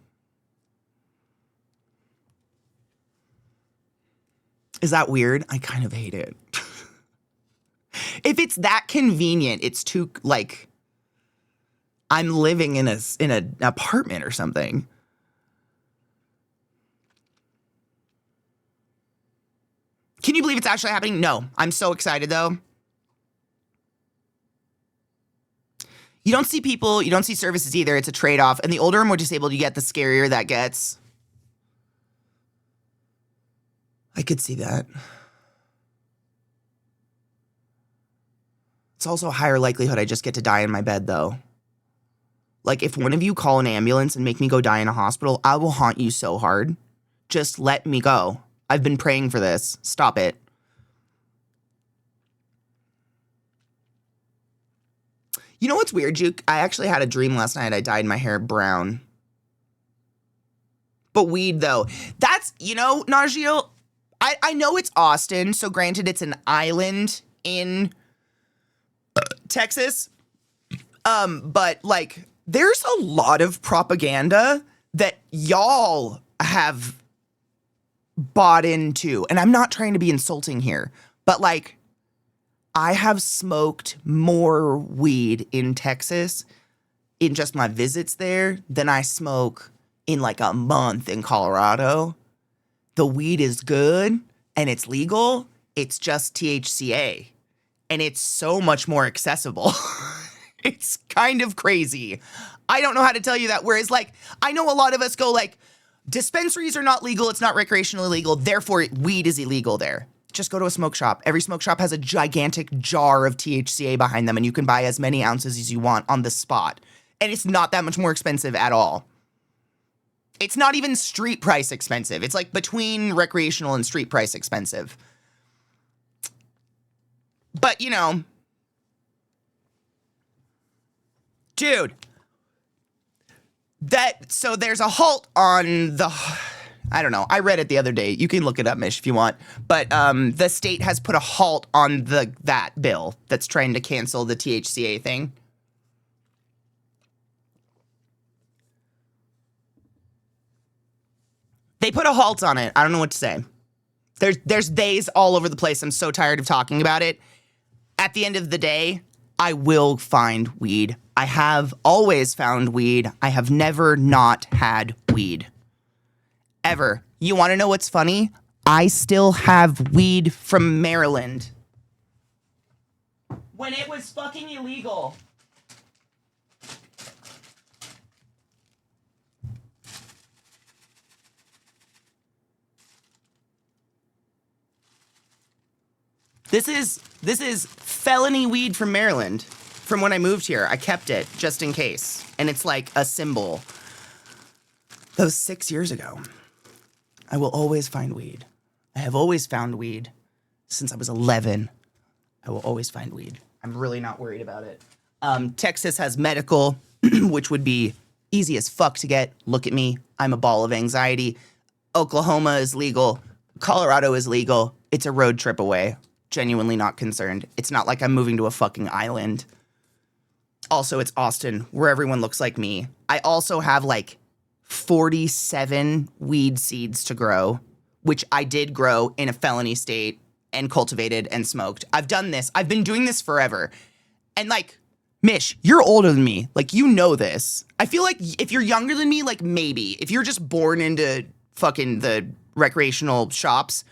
Is that weird? I kind of hate it. If it's that convenient, it's too, like, I'm living in an apartment or something. Can you believe it's actually happening? No. I'm so excited, though. You don't see people, you don't see services either. It's a trade-off. And the older and more disabled you get, the scarier that gets. I could see that. It's also a higher likelihood I just get to die in my bed, though. Like, if one of you call an ambulance and make me go die in a hospital, I will haunt you so hard. Just let me go. I've been praying for this. Stop it. You know what's weird, Juke? I actually had a dream last night. I dyed my hair brown. But weed, though. That's, you know, Najeel, I know it's Austin, so granted it's an island in Texas. But, like, there's a lot of propaganda that y'all have bought into. And I'm not trying to be insulting here, but, like, I have smoked more weed in Texas in just my visits there than I smoke in, like, a month in Colorado. The weed is good and it's legal. It's just THCA. And it's so much more accessible. It's kind of crazy. I don't know how to tell you that. Whereas, like, I know a lot of us go, like, dispensaries are not legal. It's not recreationally legal. Therefore, weed is illegal there. Just go to a smoke shop. Every smoke shop has a gigantic jar of THCA behind them, and you can buy as many ounces as you want on the spot. And it's not that much more expensive at all. It's not even street price expensive. It's like between recreational and street price expensive. But, you know, Dude. So there's a halt on the, I don't know. I read it the other day. You can look it up, Mish, if you want. But the state has put a halt on that bill that's trying to cancel the THCA thing. They put a halt on it. I don't know what to say. There's days all over the place. I'm so tired of talking about it. At the end of the day, I will find weed. I have always found weed. I have never not had weed. Ever. You want to know what's funny? I still have weed from Maryland. When it was fucking illegal. This is felony weed from Maryland. From when I moved here, I kept it just in case. And it's like a symbol. That was 6 years ago. I will always find weed. I have always found weed since I was 11. I will always find weed. I'm really not worried about it. Texas has medical, which would be easy as fuck to get. Look at me. I'm a ball of anxiety. Oklahoma is legal. Colorado is legal. It's a road trip away. Genuinely not concerned. It's not like I'm moving to a fucking island. Also, it's Austin, where everyone looks like me. I also have like 47 weed seeds to grow, which I did grow in a felony state and cultivated and smoked. I've done this. I've been doing this forever. And like, Mish, you're older than me. Like, you know this. I feel like if you're younger than me, like maybe. If you're just born into fucking the recreational shops,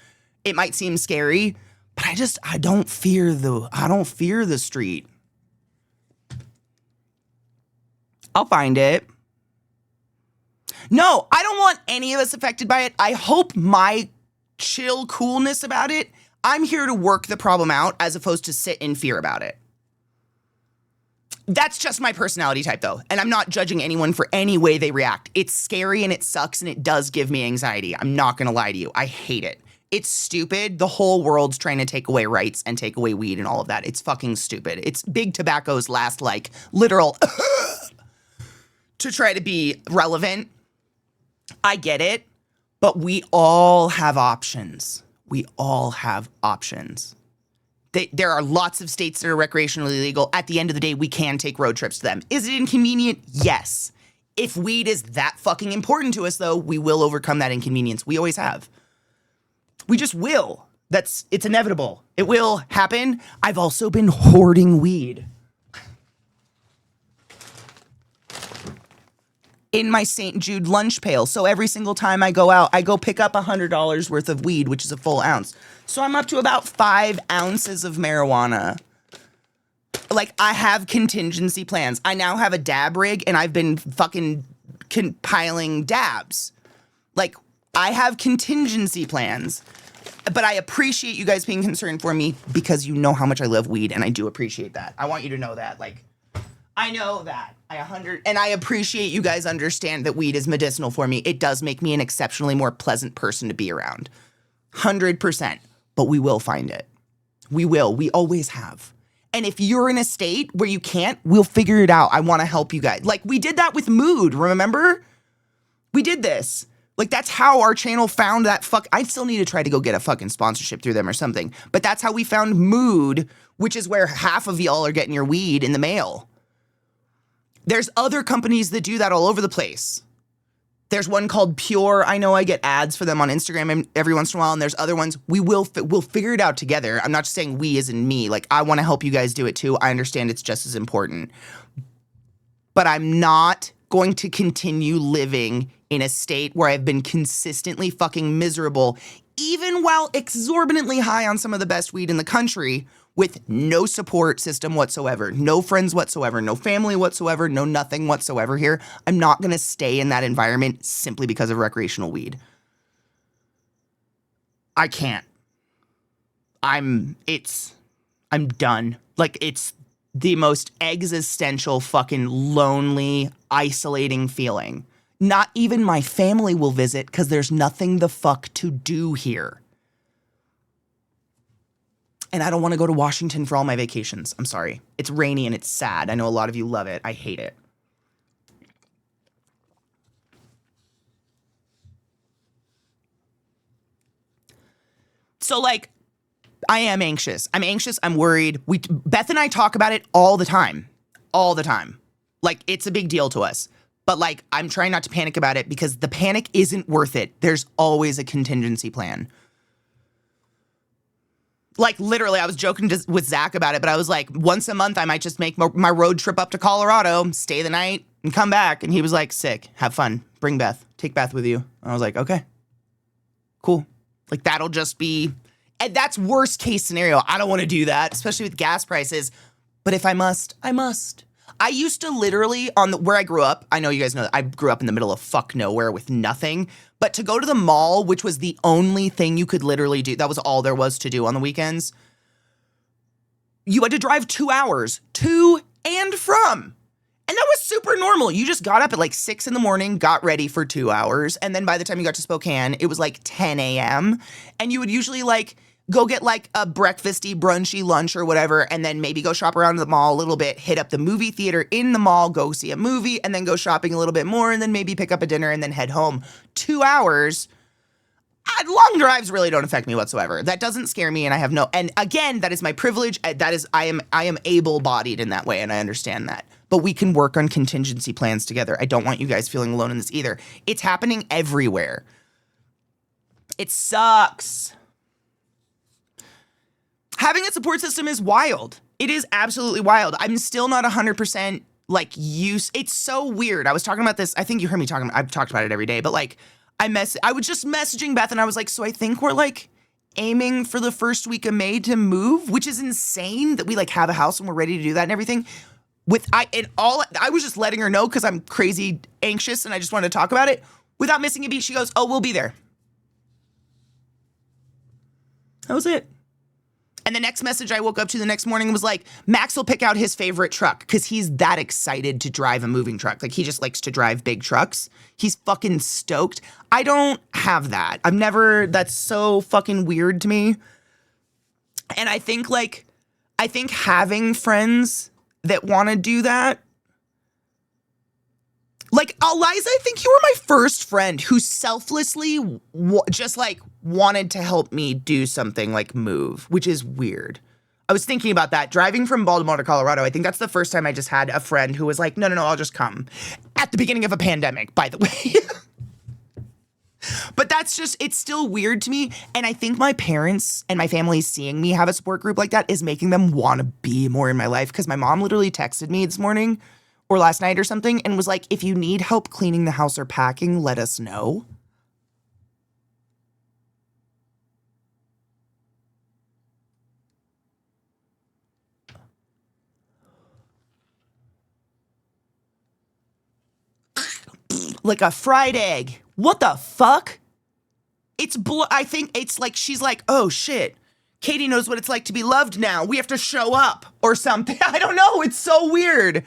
it might seem scary. But I don't fear the street. I'll find it. No, I don't want any of us affected by it. I hope my chill coolness about it, I'm here to work the problem out as opposed to sit in fear about it. That's just my personality type though. And I'm not judging anyone for any way they react. It's scary and it sucks and it does give me anxiety. I'm not gonna lie to you. I hate it. It's stupid. The whole world's trying to take away rights and take away weed and all of that. It's fucking stupid. It's big tobacco's last like literal to try to be relevant. I get it, but we all have options. We all have options. There are lots of states that are recreationally legal. At the end of the day, we can take road trips to them. Is it inconvenient? Yes. If weed is that fucking important to us, though, we will overcome that inconvenience. We always have. We just will. It's inevitable. It will happen. I've also been hoarding weed. In my St. Jude lunch pail. So every single time I go out, I go pick up $100 worth of weed, which is a full ounce. So I'm up to about 5 ounces of marijuana. Like, I have contingency plans. I now have a dab rig, and I've been fucking compiling dabs. Like, I have contingency plans. But I appreciate you guys being concerned for me because you know how much I love weed, and I do appreciate that. I want you to know that. Like, I know that. And I appreciate you guys understand that weed is medicinal for me. It does make me an exceptionally more pleasant person to be around. 100%. But we will find it. We will. We always have. And if you're in a state where you can't, we'll figure it out. I want to help you guys. Like, we did that with Mood, remember? We did this. Like, that's how our channel found that I still need to try to go get a fucking sponsorship through them or something. But that's how we found Mood, which is where half of y'all are getting your weed in the mail. There's other companies that do that all over the place. There's one called Pure. I know I get ads for them on Instagram every once in a while, and there's other ones. We'll figure it out together. I'm not just saying we as in me. Like, I want to help you guys do it too. I understand it's just as important. But I'm not going to continue living in a state where I've been consistently fucking miserable, even while exorbitantly high on some of the best weed in the country, with no support system whatsoever, no friends whatsoever, no family whatsoever, no nothing whatsoever here. I'm not going to stay in that environment simply because of recreational weed. I can't. I'm done. Like, it's the most existential, fucking lonely, isolating feeling. Not even my family will visit because there's nothing the fuck to do here. And I don't want to go to Washington for all my vacations. I'm sorry. It's rainy and it's sad. I know a lot of you love it. I hate it. So, like, I am anxious. I'm anxious. I'm worried. Beth and I talk about it all the time. All the time. Like, it's a big deal to us. But, like, I'm trying not to panic about it because the panic isn't worth it. There's always a contingency plan. Like, literally, I was joking with Zach about it, but I was like, once a month, I might just make my road trip up to Colorado, stay the night, and come back. And he was like, sick. Have fun. Bring Beth. Take Beth with you. And I was like, okay. Cool. Like, that'll just be... And that's worst case scenario. I don't want to do that, especially with gas prices. But if I must, I must. I used to literally, where I grew up, I know you guys know that I grew up in the middle of fuck nowhere with nothing. But to go to the mall, which was the only thing you could literally do, that was all there was to do on the weekends, you had to drive 2 hours to and from. And that was super normal. You just got up at like 6 in the morning, got ready for 2 hours. And then by the time you got to Spokane, it was like 10 a.m. And you would usually like go get like a breakfasty, brunchy lunch or whatever, and then maybe go shop around the mall a little bit, hit up the movie theater in the mall, go see a movie, and then go shopping a little bit more, and then maybe pick up a dinner and then head home. 2 hours. Long drives really don't affect me whatsoever. That doesn't scare me, and I have no... And again, that is my privilege. I am able-bodied in that way, and I understand that. But we can work on contingency plans together. I don't want you guys feeling alone in this either. It's happening everywhere. It sucks. Having a support system is wild. It is absolutely wild. I'm still not 100% like it's so weird. I was talking about this. I think you heard me talking. I've talked about it every day, but like I was just messaging Beth and I was like, so I think we're like aiming for the first week of May to move, which is insane that we like have a house and we're ready to do that and everything. I was just letting her know because I'm crazy anxious and I just wanted to talk about it. Without missing a beat, she goes, oh, we'll be there. That was it. And the next message I woke up to the next morning was like, Max will pick out his favorite truck because he's that excited to drive a moving truck. Like, he just likes to drive big trucks. He's fucking stoked. I don't have that. That's so fucking weird to me. And I think having friends that want to do that, like, Eliza, I think you were my first friend who selflessly just, like, wanted to help me do something like move, which is weird. I was thinking about that. Driving from Baltimore to Colorado, I think that's the first time I just had a friend who was like, no, I'll just come. At the beginning of a pandemic, by the way. But it's still weird to me. And I think my parents and my family seeing me have a support group like that is making them want to be more in my life. Because my mom literally texted me this morning or last night or something and was like, if you need help cleaning the house or packing, let us know. Like a fried egg. What the fuck? I think it's like, she's like, oh shit, Katie knows what it's like to be loved now. We have to show up or something. I don't know. It's so weird.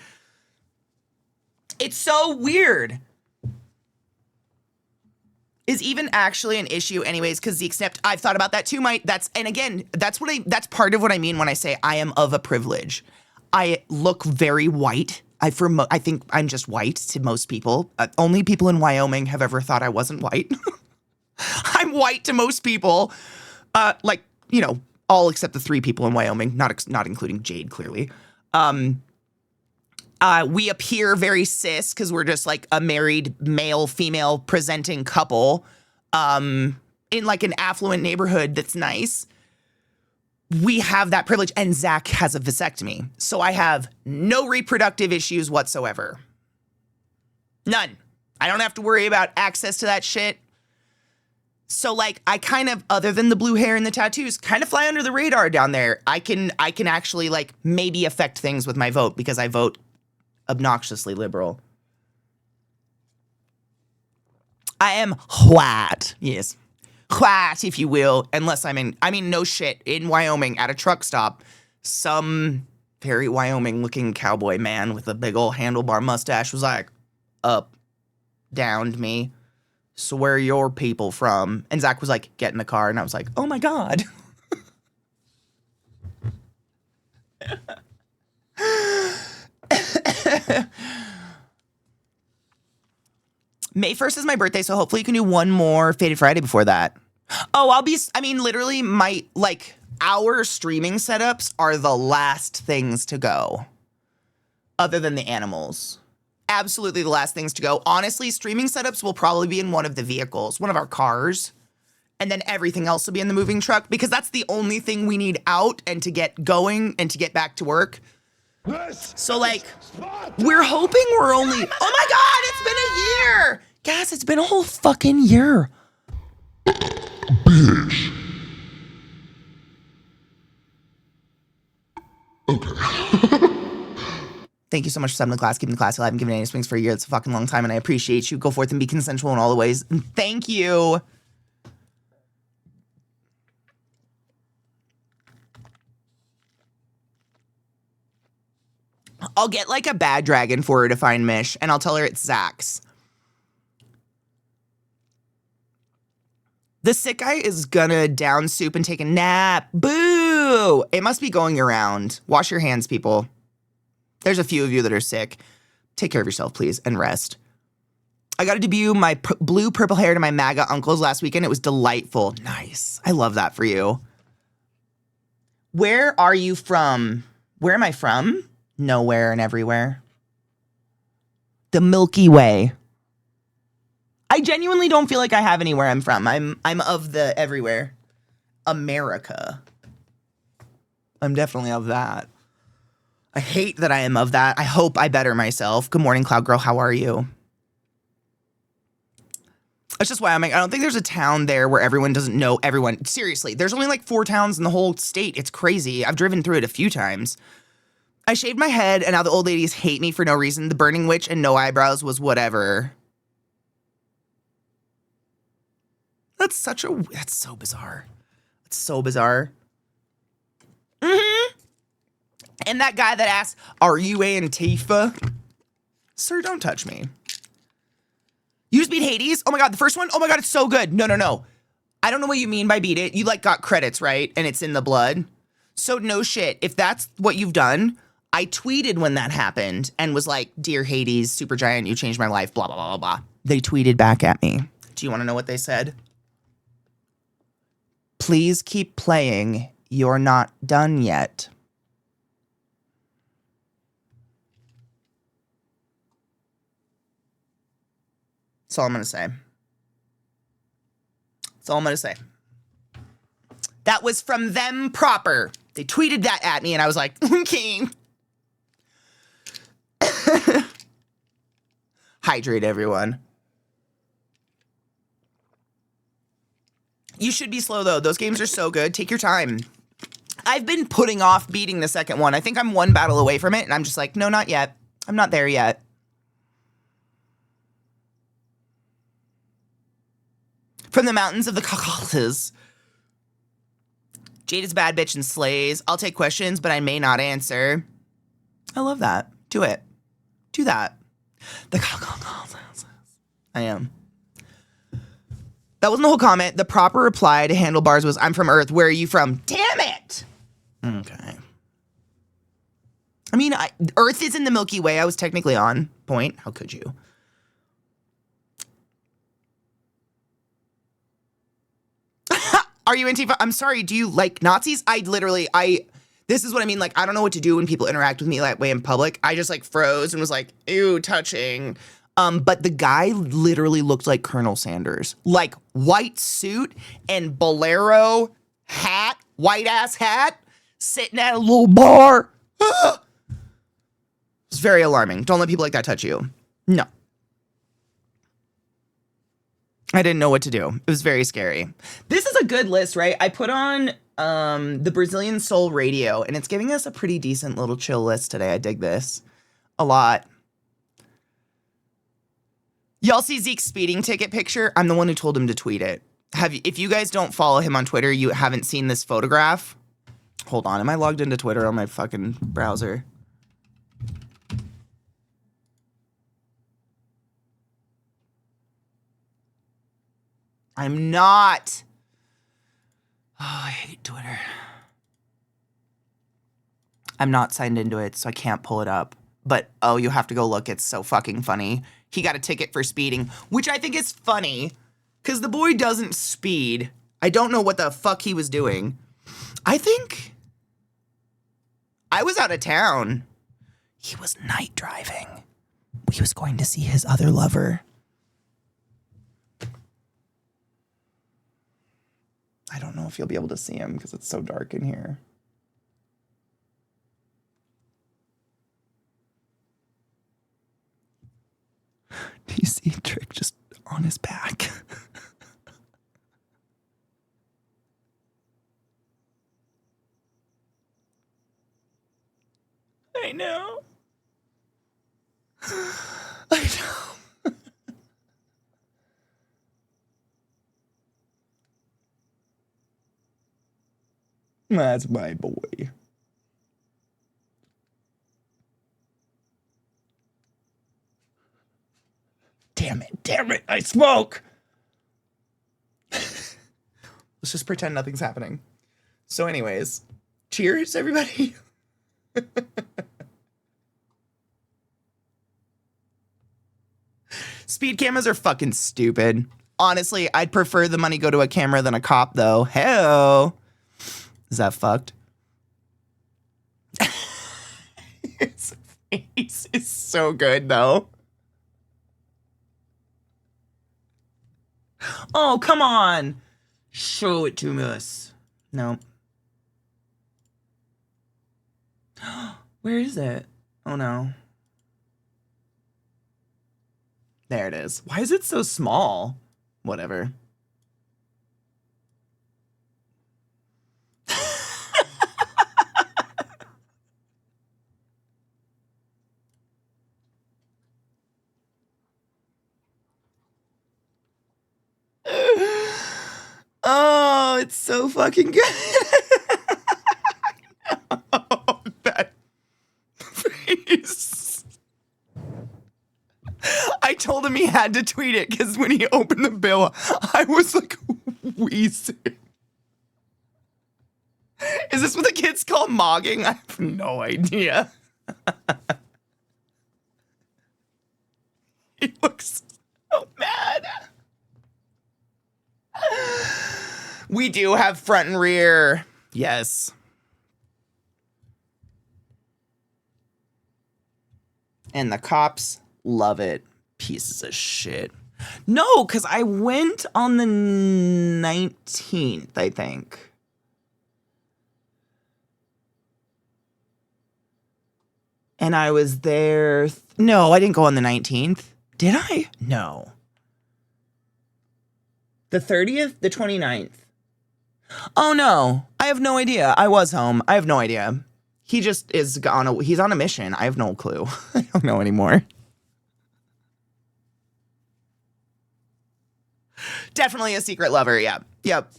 It's so weird. Is even actually an issue anyways, because the extent I've thought about that too, that's part of what I mean when I say I am of a privilege. I look very white. I think I'm just white to most people. Only people in Wyoming have ever thought I wasn't white. I'm white to most people. All except the 3 people in Wyoming, not including Jade, clearly. We appear very cis because we're just like a married male-female presenting couple in like an affluent neighborhood that's nice. We have that privilege, and Zach has a vasectomy. So I have no reproductive issues whatsoever. None. I don't have to worry about access to that shit. So like I kind of, other than the blue hair and the tattoos, kind of fly under the radar down there. I can actually like maybe affect things with my vote because I vote obnoxiously liberal. I am white. Yes. White, if you will, unless no shit, in Wyoming at a truck stop, some very Wyoming-looking cowboy man with a big old handlebar mustache was like, downed me. So where are your people from? And Zach was like, get in the car. And I was like, oh my God. May 1st is my birthday, so hopefully you can do one more Faded Friday before that. Oh, I mean, literally our streaming setups are the last things to go. Other than the animals. Absolutely the last things to go. Honestly, streaming setups will probably be in one of the vehicles, one of our cars. And then everything else will be in the moving truck because that's the only thing we need out and to get going and to get back to work. So we're hoping we're only, oh my God, it's been a year. Guys, it's been a whole fucking year.
Bitch. Okay.
Thank you so much for subbing the class, keeping the class alive, and giving any swings for a year. It's a fucking long time, and I appreciate you. Go forth and be consensual in all the ways. And thank you. I'll get a bad dragon for her to find Mish, and I'll tell her it's Zach's. The sick guy is gonna down soup and take a nap. Boo! It must be going around. Wash your hands, people. There's a few of you that are sick. Take care of yourself, please, and rest. I got to debut my blue purple hair to my MAGA uncles last weekend. It was delightful. Nice. I love that for you. Where are you from? Where am I from? Nowhere and everywhere. The Milky Way. I genuinely don't feel like I have anywhere I'm from. I'm of the everywhere. America. I'm definitely of that. I hate that I am of that. I hope I better myself. Good morning, Cloud Girl. How are you? That's just why I don't think there's a town there where everyone doesn't know everyone. Seriously, there's only 4 towns in the whole state. It's crazy. I've driven through it a few times. I shaved my head and now the old ladies hate me for no reason. The burning witch and no eyebrows was whatever. That's so bizarre. It's so bizarre. Mm-hmm. And that guy that asked, are you Antifa? Sir, don't touch me. You just beat Hades? Oh my God, the first one? Oh my God, it's so good. No. I don't know what you mean by beat it. You got credits, right? And it's in the blood. So no shit. If that's what you've done, I tweeted when that happened and was like, dear Hades, Supergiant, you changed my life, blah, blah, blah, blah, blah. They tweeted back at me. Do you want to know what they said? Please keep playing. You're not done yet. That's all I'm going to say. That's all I'm going to say. That was from them proper. They tweeted that at me and I was like, okay. Hydrate, everyone. You should be slow, though. Those games are so good. Take your time. I've been putting off beating the second one. I think I'm one battle away from it, and I'm just like, no, not yet. I'm not there yet. From the mountains of the Caucasus. Jade is a bad bitch and slays. I'll take questions, but I may not answer. I love that. Do it. Do that. The Caucasus. I am. That wasn't the whole comment. The proper reply to Handlebars was, I'm from Earth. Where are you from? Damn it! Okay. I mean, Earth is in the Milky Way. I was technically on point. How could you? Are you Antifa? I'm sorry. Do you like Nazis? This is what I mean. I don't know what to do when people interact with me that way in public. I just froze and was like, ew, touching. But the guy literally looked like Colonel Sanders. White suit and bolero hat, white ass hat, sitting at a little bar. It's very alarming. Don't let people like that touch you. No. I didn't know what to do. It was very scary. This is a good list, right? I put on the Brazilian Soul Radio, and it's giving us a pretty decent little chill list today. I dig this a lot. Y'all see Zeke's speeding ticket picture? I'm the one who told him to tweet it. If you guys don't follow him on Twitter, you haven't seen this photograph. Hold on, am I logged into Twitter on my fucking browser? I'm not. Oh, I hate Twitter. I'm not signed into it, so I can't pull it up. But, oh, you have to go look. It's so fucking funny. He got a ticket for speeding, which I think is funny because the boy doesn't speed. I don't know what the fuck he was doing. I think I was out of town. He was night driving. He was going to see his other lover. I don't know if you'll be able to see him because it's so dark in here. Do you see Trick just on his back? I know. I know. That's my boy. Damn it, I smoke. Let's just pretend nothing's happening. So anyways, cheers, everybody. Speed cameras are fucking stupid. Honestly, I'd prefer the money go to a camera than a cop, though. Hell. Is that fucked? His face is so good, though. Oh, come on. Show it to us. No. Where is it? Oh, no. There it is. Why is it so small? Whatever. Oh, it's so fucking good. Oh, that face. I told him he had to tweet it because when he opened the bill, I was like wheezing. Is this what the kids call mogging? I have no idea. He looks so mad. We do have front and rear. Yes. And the cops love it. Pieces of shit. No, because I went on the 19th, I think. And I was there. No, I didn't go on the 19th. Did I? No. The 30th? The 29th? Oh, no. I have no idea. I was home. I have no idea. He just is he's on a mission. I have no clue. I don't know anymore. Definitely a secret lover. Yeah. Yep.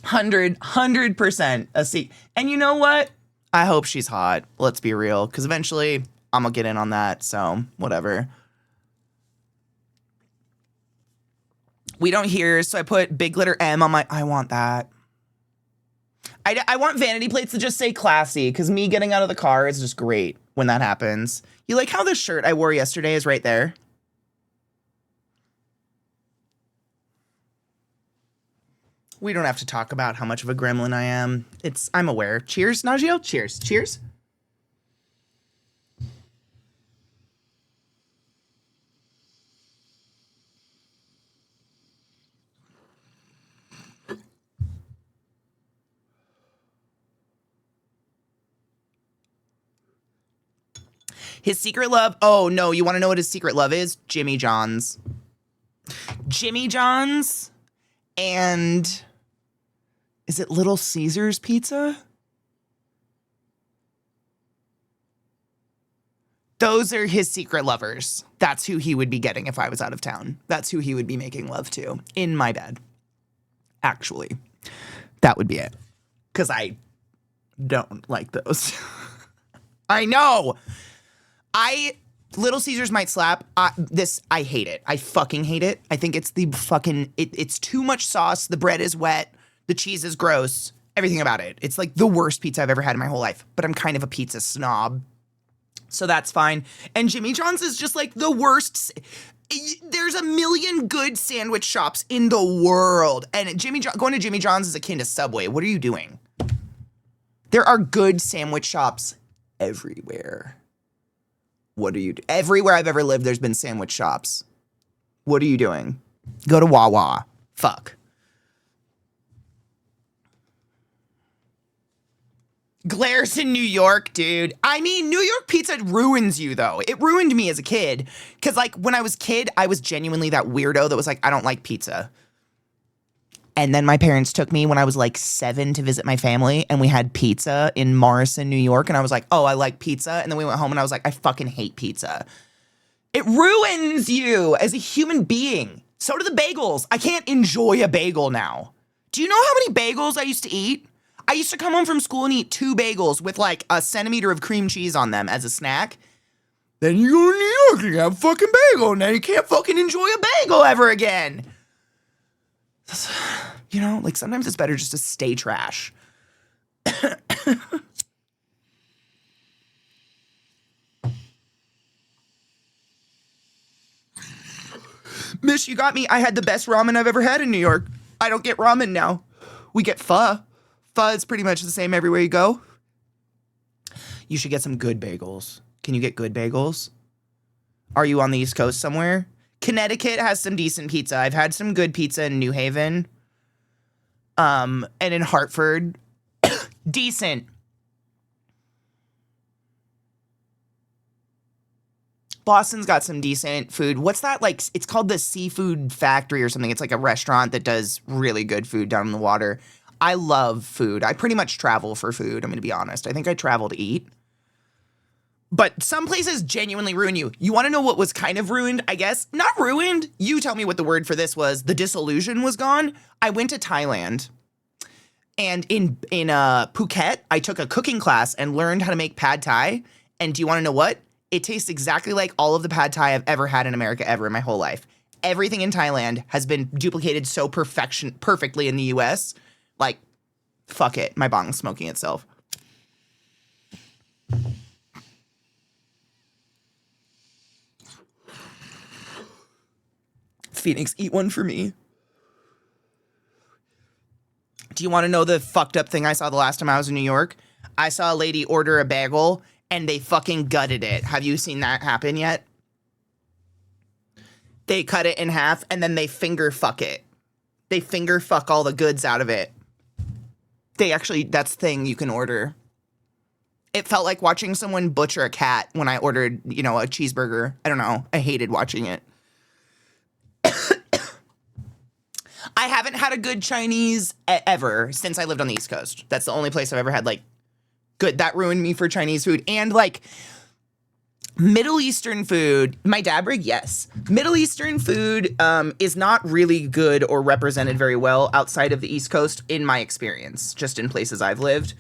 100% a secret. And you know what? I hope she's hot. Let's be real. Because eventually I'm going to get in on that. So whatever. We don't hear. So I put big glitter M on my. I want that. I want vanity plates to just say classy. Because me getting out of the car is just great when that happens. You like how the shirt I wore yesterday is right there? We don't have to talk about how much of a gremlin I am. I'm aware. Cheers, Najio. Cheers. Cheers. His secret love. Oh, no. You want to know what his secret love is? Jimmy John's. Jimmy John's and... Is it Little Caesars Pizza? Those are his secret lovers. That's who he would be getting if I was out of town. That's who he would be making love to in my bed. Actually, that would be it. Because I don't like those. I know. Little Caesars might slap. I hate it. I fucking hate it. I think it's it's too much sauce. The bread is wet. The cheese is gross. Everything about it. It's like the worst pizza I've ever had in my whole life. But I'm kind of a pizza snob. So that's fine. And Jimmy John's is just like the worst. There's a million good sandwich shops in the world. And going to Jimmy John's is akin to Subway. What are you doing? There are good sandwich shops everywhere. What are you doing? Everywhere I've ever lived, there's been sandwich shops. What are you doing? Go to Wawa. Fuck. Glares in New York, dude. I mean, New York pizza ruins you, though. It ruined me as a kid. Because, like, when I was a kid, I was genuinely that weirdo that was like, I don't like pizza. And then my parents took me when I was, like, 7 to visit my family. And we had pizza in Morrison, New York. And I was like, oh, I like pizza. And then we went home and I was like, I fucking hate pizza. It ruins you as a human being. So do the bagels. I can't enjoy a bagel now. Do you know how many bagels I used to eat? I used to come home from school and eat 2 bagels with like a centimeter of cream cheese on them as a snack. Then you go to New York and you have a fucking bagel. Now you can't fucking enjoy a bagel ever again. You know, like sometimes it's better just to stay trash. Mish, you got me. I had the best ramen I've ever had in New York. I don't get ramen now. We get pho. Pho is pretty much the same everywhere you go. You should get some good bagels. Can you get good bagels? Are you on the East Coast somewhere? Connecticut has some decent pizza. I've had some good pizza in New Haven. And in Hartford. Decent. Boston's got some decent food. What's that like? It's called the Seafood Factory or something. It's like a restaurant that does really good food down in the water. I love food. I pretty much travel for food. I'm going to be honest. I think I travel to eat. But some places genuinely ruin you. You want to know what was kind of ruined, I guess? Not ruined. You tell me what the word for this was. The disillusion was gone. I went to Thailand. And in Phuket, I took a cooking class and learned how to make pad thai. And do you want to know what? It tastes exactly like all of the pad thai I've ever had in America ever in my whole life. Everything in Thailand has been duplicated so perfectly in the US. Like, fuck it. My bong's smoking itself. Phoenix, eat one for me. Do you want to know the fucked up thing I saw the last time I was in New York? I saw a lady order a bagel and they fucking gutted it. Have you seen that happen yet? They cut it in half and then they finger fuck it. They finger fuck all the goods out of it. That's a thing you can order. It felt like watching someone butcher a cat when I ordered, a cheeseburger. I don't know. I hated watching it. I haven't had a good Chinese ever since I lived on the East Coast. That's the only place I've ever had, like, good. That ruined me for Chinese food. And, like, Middle Eastern food, my dad rig, yes. Middle Eastern food is not really good or represented very well outside of the East Coast, in my experience, just in places I've lived.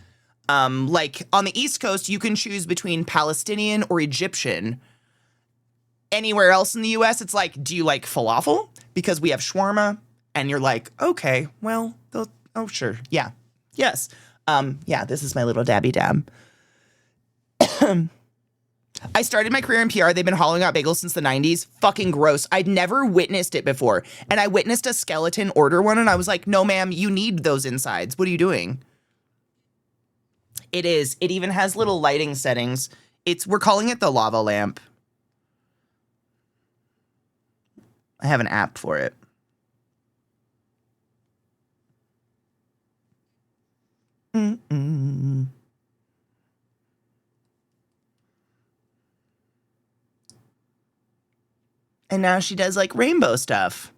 Like, on the East Coast, you can choose between Palestinian or Egyptian. Anywhere else in the U.S., it's like, do you like falafel? Because we have shawarma. And you're like, okay, well, oh, sure. Yeah. Yes. Yeah, this is my little dabby dab. I started my career in PR. They've been hollowing out bagels since the 90s. Fucking gross. I'd never witnessed it before. And I witnessed a skeleton order one, and I was like, no, ma'am, you need those insides. What are you doing? It is. It even has little lighting settings. We're calling it the lava lamp. I have an app for it. Mm-mm. And now she does like rainbow stuff.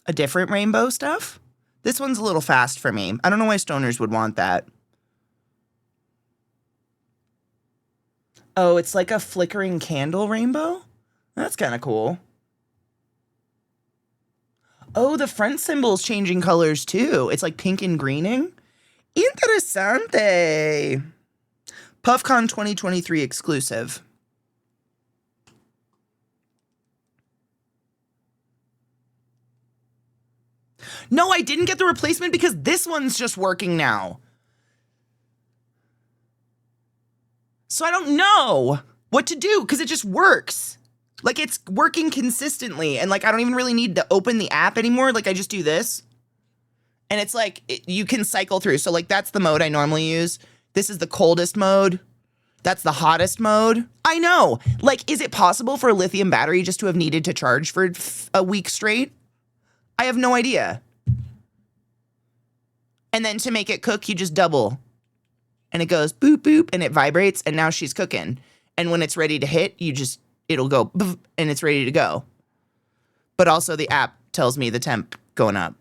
A different rainbow stuff? This one's a little fast for me. I don't know why stoners would want that. Oh, it's like a flickering candle rainbow? That's kind of cool. Oh, the front symbol's changing colors too. It's like pink and greening. Interessante. PuffCon 2023 exclusive. No, I didn't get the replacement because this one's just working now. So I don't know what to do because it just works. Like it's working consistently. And like I don't even really need to open the app anymore. Like I just do this. And it's like you can cycle through. So like that's the mode I normally use. This is the coldest mode. That's the hottest mode. I know. Like, is it possible for a lithium battery just to have needed to charge for a week straight? I have no idea. And then to make it cook, you just double. And it goes boop, boop, and it vibrates, and now she's cooking. And when it's ready to hit, it'll go, boof, and it's ready to go. But also the app tells me the temp going up.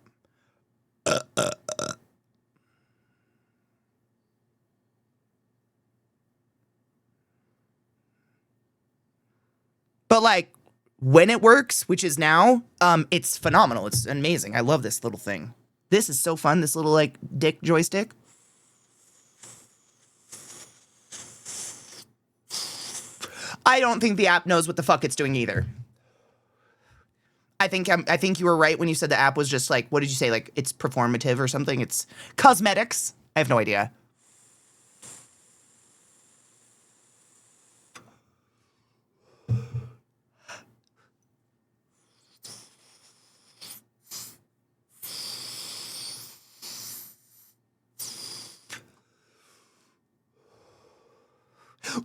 But like when it works, which is now, it's phenomenal. It's amazing. I love this little thing. This is so fun. This little like dick joystick. I don't think the app knows what the fuck it's doing either. I think you were right when you said the app was just like, what did you say? Like it's performative or something. It's cosmetics. I have no idea.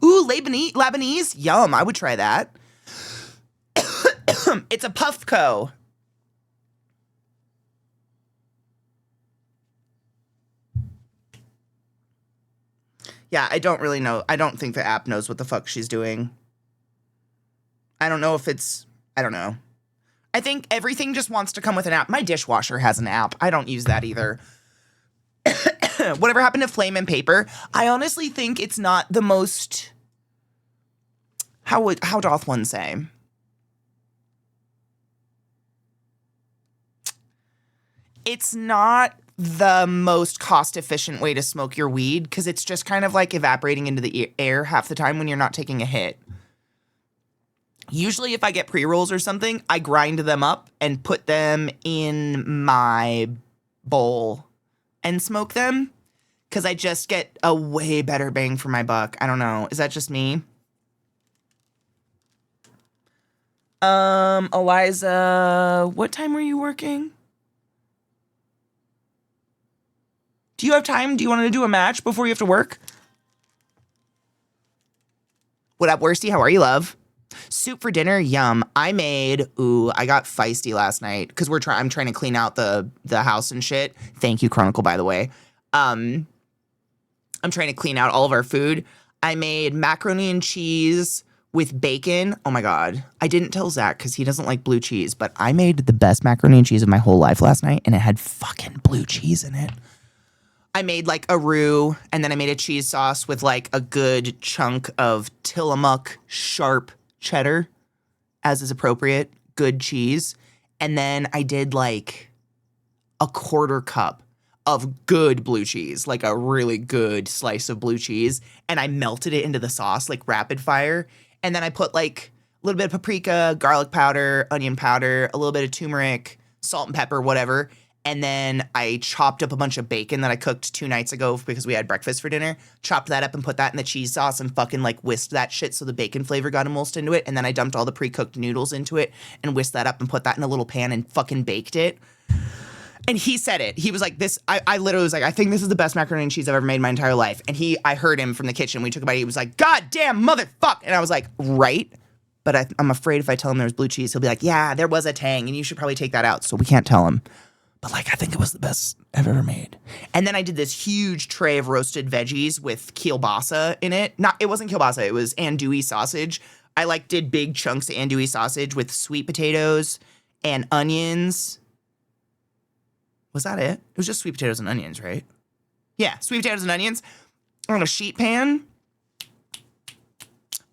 Ooh, Lebanese? Yum, I would try that. It's a Puffco. Yeah, I don't really know. I don't think the app knows what the fuck she's doing. I don't know if I don't know. I think everything just wants to come with an app. My dishwasher has an app. I don't use that either. Whatever happened to Flame and Paper? I honestly think it's not the most, how doth one say? It's not the most cost-efficient way to smoke your weed because it's just kind of like evaporating into the air half the time when you're not taking a hit. Usually if I get pre-rolls or something, I grind them up and put them in my bowl and smoke them because I just get a way better bang for my buck. I don't know. Is that just me? Eliza, what time were you working? Do you have time? Do you want to do a match before you have to work? What up, Worsty? How are you, love? Soup for dinner, yum. I got feisty last night because I'm trying to clean out the house and shit. Thank you, Chronicle, by the way. I'm trying to clean out all of our food. I made macaroni and cheese with bacon. Oh my God. I didn't tell Zach because he doesn't like blue cheese, but I made the best macaroni and cheese of my whole life last night, and it had fucking blue cheese in it. I made like a roux, and then I made a cheese sauce with like a good chunk of Tillamook sharp cheddar, as is appropriate, good cheese. And then I did like a 1/4 cup of good blue cheese, like a really good slice of blue cheese. And I melted it into the sauce, like rapid fire. And then I put like a little bit of paprika, garlic powder, onion powder, a little bit of turmeric, salt and pepper, whatever. And then I chopped up a bunch of bacon that I cooked 2 nights ago because we had breakfast for dinner. Chopped that up and put that in the cheese sauce and fucking like whisked that shit so the bacon flavor got emulsed into it. And then I dumped all the pre-cooked noodles into it and whisked that up and put that in a little pan and fucking baked it. And he said it. He was like, I literally was like, I think this is the best macaroni and cheese I've ever made in my entire life. And I heard him from the kitchen. We took a bite. He was like, God damn motherfuck. And I was like, right. But I'm afraid if I tell him there's blue cheese, he'll be like, yeah, there was a tang and you should probably take that out. So we can't tell him. But like, I think it was the best I've ever made. And then I did this huge tray of roasted veggies with kielbasa in it. It wasn't kielbasa, it was andouille sausage. I like did big chunks of andouille sausage with sweet potatoes and onions. Was that it? It was just sweet potatoes and onions, right? Yeah, sweet potatoes and onions on a sheet pan.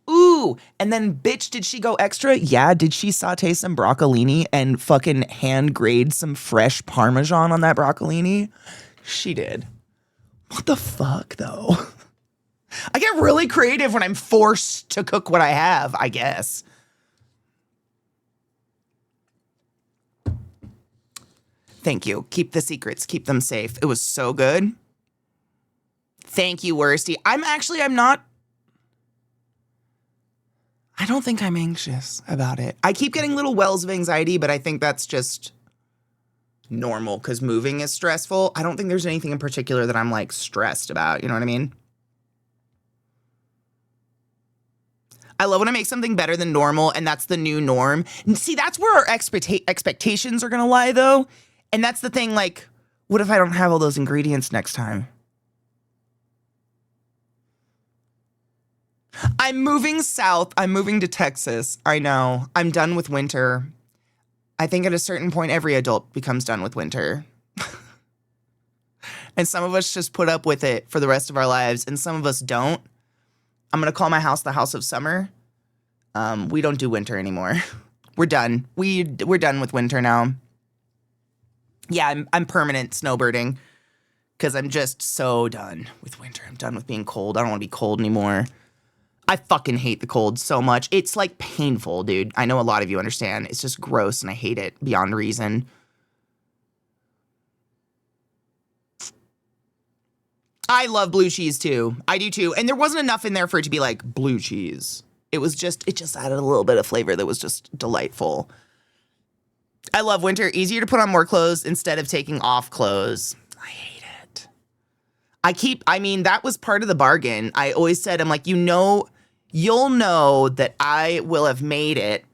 Ooh, and then bitch, did she go extra? Yeah, did she saute some broccolini and fucking hand grade some fresh Parmesan on that broccolini? She did. What the fuck, though? I get really creative when I'm forced to cook what I have, I guess. Thank you. Keep the secrets. Keep them safe. It was so good. Thank you, Worsty. I'm not... I don't think I'm anxious about it. I keep getting little wells of anxiety, but I think that's just normal because moving is stressful. I don't think there's anything in particular that I'm like stressed about. You know what I mean? I love when I make something better than normal, and that's the new norm. And see, that's where our expectations are going to lie, though. And that's the thing, like, what if I don't have all those ingredients next time? I'm moving south. I'm moving to Texas. I know. I'm done with winter. I think at a certain point, every adult becomes done with winter. And some of us just put up with it for the rest of our lives, and some of us don't. I'm going to call my house the House of Summer. We don't do winter anymore. We're done. We're done with winter now. Yeah, I'm permanent snowbirding because I'm just so done with winter. I'm done with being cold. I don't want to be cold anymore. I fucking hate the cold so much. It's like painful, dude. I know a lot of you understand. It's just gross and I hate it beyond reason. I love blue cheese too. I do too. And there wasn't enough in there for it to be like blue cheese. It just added a little bit of flavor that was just delightful. I love winter. Easier to put on more clothes instead of taking off clothes. I hate it. That was part of the bargain. I always said, I'm like, you'll know that I will have made it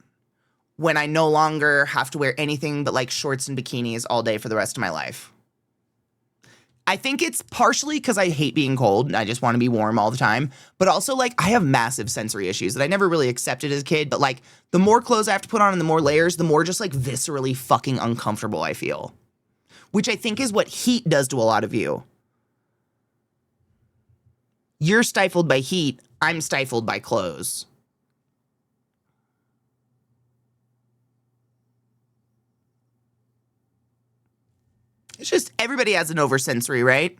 when I no longer have to wear anything but like shorts and bikinis all day for the rest of my life. I think it's partially because I hate being cold and I just want to be warm all the time. But also, like, I have massive sensory issues that I never really accepted as a kid. But, like, the more clothes I have to put on and the more layers, the more just, like, viscerally fucking uncomfortable I feel. Which I think is what heat does to a lot of you. You're stifled by heat. I'm stifled by clothes. It's just everybody has an oversensory, right?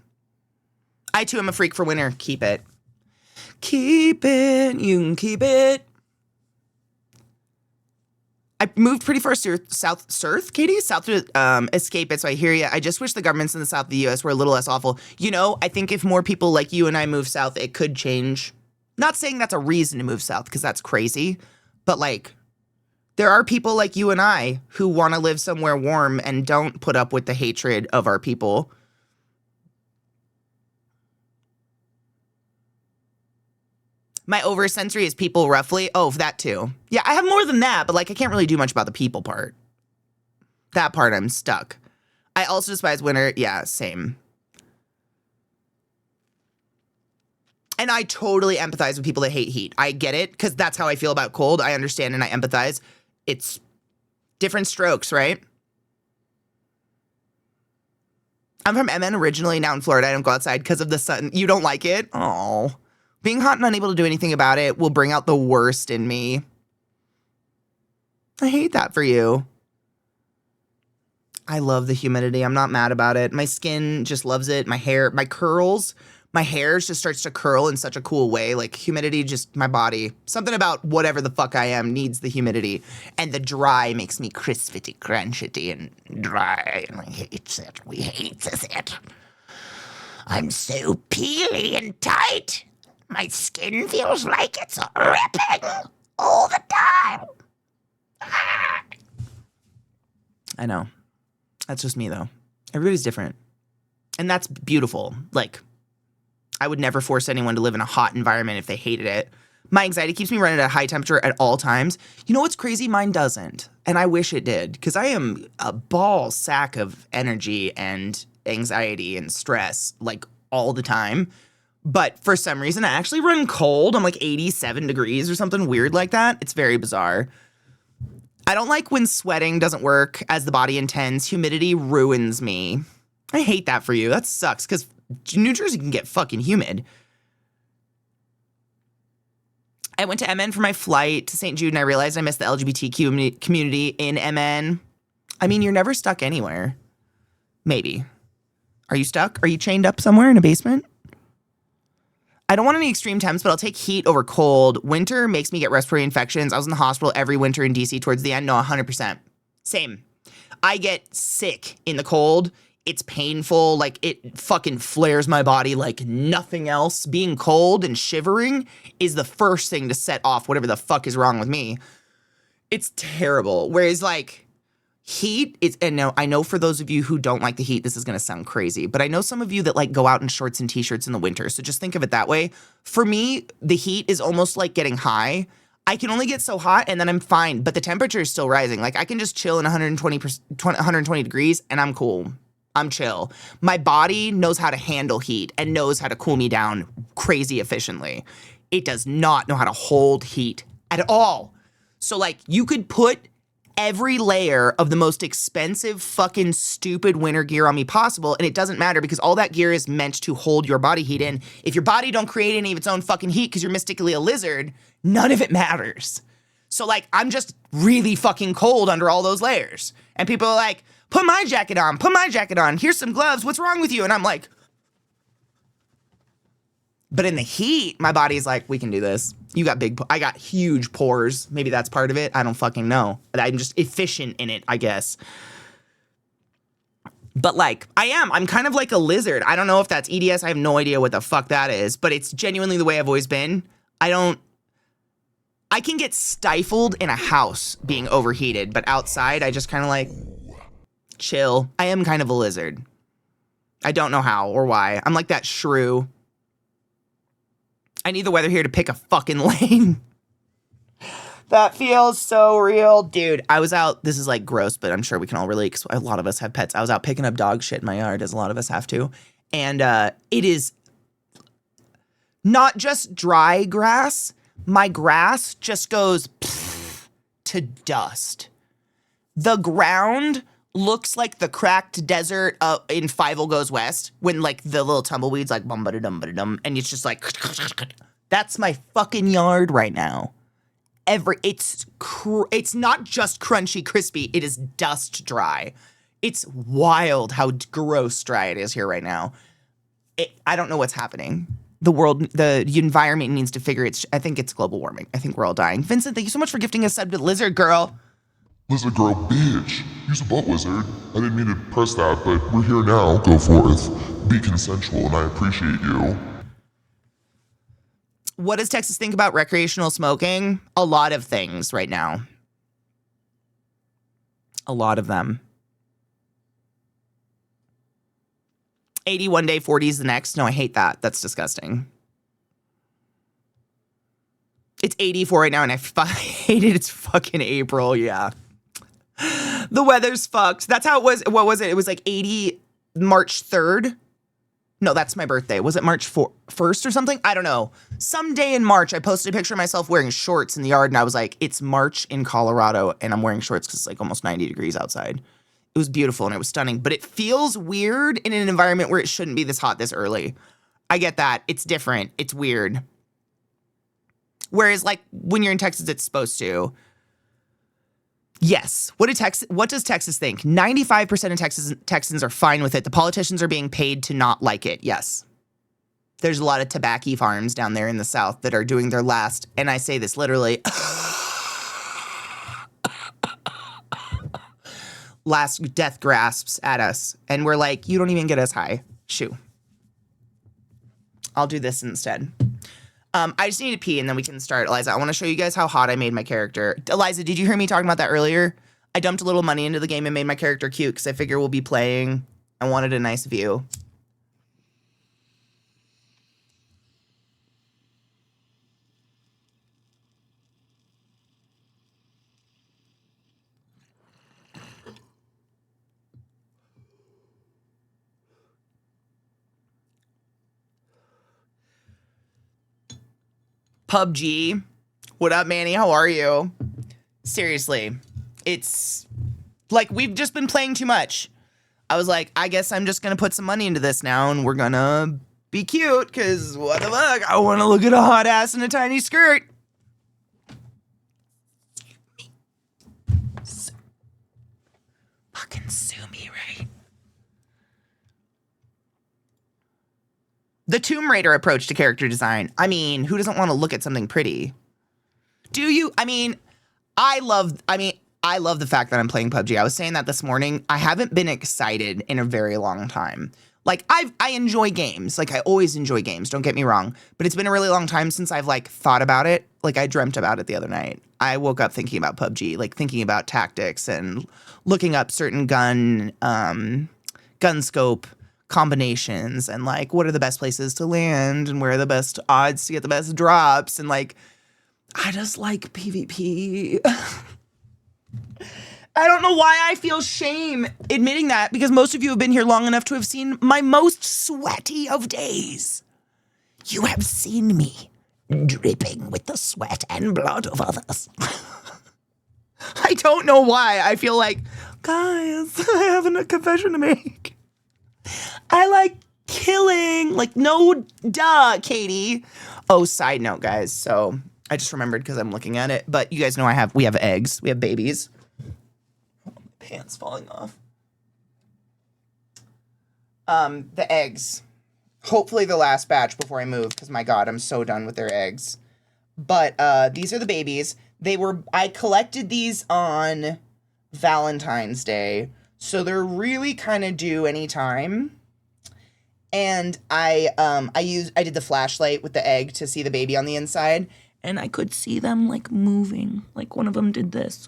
I too am a freak for winter. Keep it. Keep it. You can keep it. I moved pretty far south, Katie? South to escape it, so I hear you. I just wish the governments in the south of the U.S. were a little less awful. You know, I think if more people like you and I move south, it could change. Not saying that's a reason to move south, because that's crazy. But, like, there are people like you and I who want to live somewhere warm and don't put up with the hatred of our people. My oversensory is people roughly. Oh, that too. Yeah, I have more than that, but like I can't really do much about the people part. That part I'm stuck. I also despise winter. Yeah, same. And I totally empathize with people that hate heat. I get it, because that's how I feel about cold. I understand and I empathize. It's different strokes, right? I'm from MN originally, now in Florida. I don't go outside because of the sun. You don't like it? Oh. Being hot and unable to do anything about it will bring out the worst in me. I hate that for you. I love the humidity. I'm not mad about it. My skin just loves it. My hair, my curls, my hair just starts to curl in such a cool way. Like humidity, just my body. Something about whatever the fuck I am needs the humidity. And the dry makes me crispity, crunchity, and dry. And we hate it. We hate it. I'm so peely and tight. My skin feels like it's ripping all the time. I know. That's just me, though. Everybody's different. And that's beautiful. Like, I would never force anyone to live in a hot environment if they hated it. My anxiety keeps me running at a high temperature at all times. You know what's crazy? Mine doesn't. And I wish it did, because I am a ball sack of energy and anxiety and stress, like, all the time. But for some reason, I actually run cold. I'm like 87 degrees or something weird like that. It's very bizarre. I don't like when sweating doesn't work as the body intends. Humidity ruins me. I hate that for you. That sucks, because New Jersey can get fucking humid. I went to MN for my flight to St. Jude, and I realized I missed the LGBTQ community in MN. I mean, you're never stuck anywhere. Maybe. Are you stuck? Are you chained up somewhere in a basement? I don't want any extreme temps, but I'll take heat over cold. Winter makes me get respiratory infections. I was in the hospital every winter in DC towards the end. No, 100%. Same. I get sick in the cold. It's painful. Like, it fucking flares my body like nothing else. Being cold and shivering is the first thing to set off whatever the fuck is wrong with me. It's terrible. Whereas, like, heat is, and now I know for those of you who don't like the heat, this is going to sound crazy, but I know some of you that like go out in shorts and t-shirts in the winter. So just think of it that way. For me, the heat is almost like getting high. I can only get so hot and then I'm fine, but the temperature is still rising. Like I can just chill in 120 degrees and I'm cool. I'm chill. My body knows how to handle heat and knows how to cool me down crazy efficiently. It does not know how to hold heat at all. So like you could put every layer of the most expensive fucking stupid winter gear on me possible, and it doesn't matter because all that gear is meant to hold your body heat in. If your body don't create any of its own fucking heat because you're mystically a lizard, none of it matters. So like, I'm just really fucking cold under all those layers. And people are like, put my jacket on, here's some gloves, what's wrong with you? And I'm like, but in the heat, my body's like, we can do this. I got huge pores. Maybe that's part of it. I don't fucking know. I'm just efficient in it, I guess. But like, I'm kind of like a lizard. I don't know if that's EDS. I have no idea what the fuck that is, but it's genuinely the way I've always been. I can get stifled in a house being overheated, but outside, I just kind of like chill. I am kind of a lizard. I don't know how or why. I'm like that shrew. I need the weather here to pick a fucking lane. That feels so real. Dude, I was out, this is like gross, but I'm sure we can all relate because a lot of us have pets. I was out picking up dog shit in my yard, as a lot of us have to. And it is not just dry grass. My grass just goes to dust. The ground looks like the cracked desert in Fievel Goes West when like the little tumbleweeds like bum ba dum and it's just like that's my fucking yard right now. It's not just crunchy crispy, it is dust dry. It's wild how gross dry it is here right now. I don't know what's happening. The environment needs to figure I think it's global warming. I think we're all dying. Vincent, thank you so much for gifting us sub to Lizard Girl.
Lizard girl, bitch. Use a butt wizard. I didn't mean to press that, but we're here now. Go forth. Be consensual, and I appreciate you.
What does Texas think about recreational smoking? A lot of things right now. A lot of them. 80 one day, 40s the next. No, I hate that. That's disgusting. It's 84 right now, and I hate it. It's fucking April, yeah. The weather's fucked. That's how it was. What was it? It was like 80 March 3rd. No, that's my birthday. Was it March 1st or something? I don't know. Some day in March, I posted a picture of myself wearing shorts in the yard, and I was like, it's March in Colorado, and I'm wearing shorts because it's like almost 90 degrees outside. It was beautiful, and it was stunning, but it feels weird in an environment where it shouldn't be this hot this early. I get that. It's different. It's weird. Whereas, like, when you're in Texas, it's supposed to. Yes. What does Texas think? 95% of Texans are fine with it. The politicians are being paid to not like it. Yes. There's a lot of tobacco farms down there in the South that are doing their last, and I say this literally, last death grasps at us. And we're like, you don't even get us high. Shoo. I'll do this instead. I just need to pee and then we can start. Eliza, I want to show you guys how hot I made my character. Eliza, did you hear me talking about that earlier? I dumped a little money into the game and made my character cute because I figure we'll be playing. I wanted a nice view. PUBG. What up, Manny? How are you? Seriously, it's like we've just been playing too much. I was like, I guess I'm just gonna put some money into this now and we're gonna be cute because what the fuck? I want to look at a hot ass in a tiny skirt. Fucking sue me, right? The Tomb Raider approach to character design. I mean, who doesn't want to look at something pretty? Do you? I mean, I love the fact that I'm playing PUBG. I was saying that this morning. I haven't been excited in a very long time. Like, I enjoy games. Like, I always enjoy games, don't get me wrong. But it's been a really long time since I've, like, thought about it. Like, I dreamt about it the other night. I woke up thinking about PUBG, like, thinking about tactics and looking up certain gun scope combinations and, like, what are the best places to land and where are the best odds to get the best drops. And, like, I just like PvP. I don't know why I feel shame admitting that, because most of you have been here long enough to have seen my most sweaty of days. You have seen me dripping with the sweat and blood of others. I don't know why. I feel like, guys, I have a confession to make. I like killing. Like, no, duh, Katie. Oh, side note, guys. So I just remembered because I'm looking at it. But you guys know we have eggs. We have babies. Pants falling off. The eggs. Hopefully the last batch before I move, because my God, I'm so done with their eggs. But these are the babies. I collected these on Valentine's Day, so they're really kind of due anytime. And I did the flashlight with the egg to see the baby on the inside, and I could see them like moving. Like one of them did this.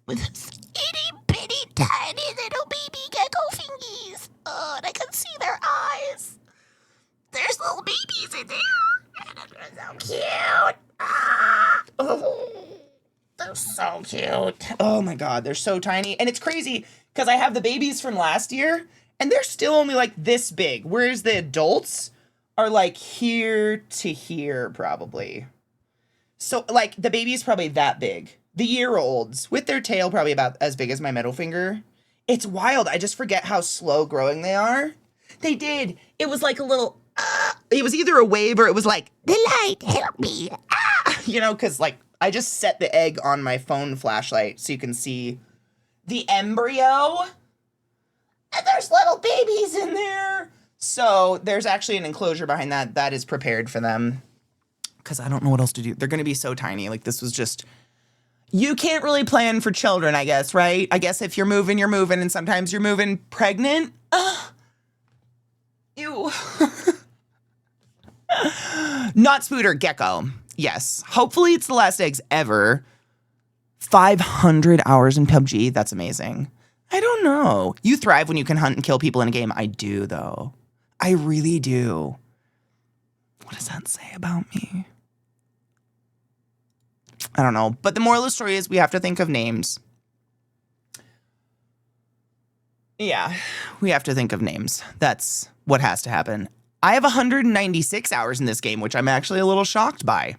With his itty bitty tiny little baby gecko fingies. Oh, and I can see their eyes. There's little babies in there. And they're so cute. Ah. Oh, they're so cute. Oh my God, they're so tiny. And it's crazy because I have the babies from last year and they're still only like this big. Whereas the adults are like here to here probably. So like the baby's probably that big. The year-olds, with their tail probably about as big as my middle finger. It's wild. I just forget how slow growing they are. They did. It was like a little, it was either a wave or it was like, the light, help me. You know, because like I just set the egg on my phone flashlight so you can see the embryo. And there's little babies in there. So there's actually an enclosure behind that is prepared for them. Because I don't know what else to do. They're going to be so tiny. Like this was just... You can't really plan for children, I guess, right? I guess if you're moving, you're moving, and sometimes you're moving pregnant. Ew. Not Spooter, gecko. Yes. Hopefully it's the last eggs ever. 500 hours in PUBG. That's amazing. I don't know. You thrive when you can hunt and kill people in a game. I do, though. I really do. What does that say about me? I don't know. But the moral of the story is we have to think of names. Yeah, we have to think of names. That's what has to happen. I have 196 hours in this game, which I'm actually a little shocked by.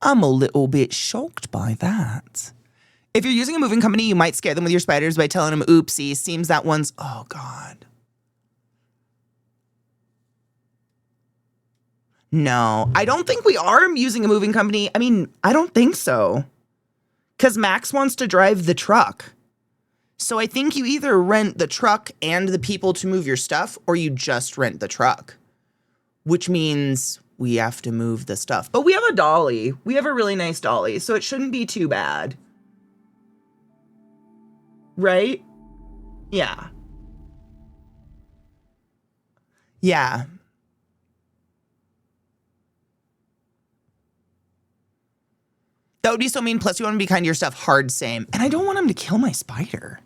I'm a little bit shocked by that. If you're using a moving company, you might scare them with your spiders by telling them, oopsie, seems that one's... Oh, God. No, I don't think we are using a moving company. I mean, I don't think so. Because Max wants to drive the truck. So I think you either rent the truck and the people to move your stuff, or you just rent the truck. Which means we have to move the stuff. But we have a dolly. We have a really nice dolly, so it shouldn't be too bad. Right? Yeah. Yeah. That would be so mean. Plus, you want to be kind to your stuff. Hard same. And I don't want him to kill my spider.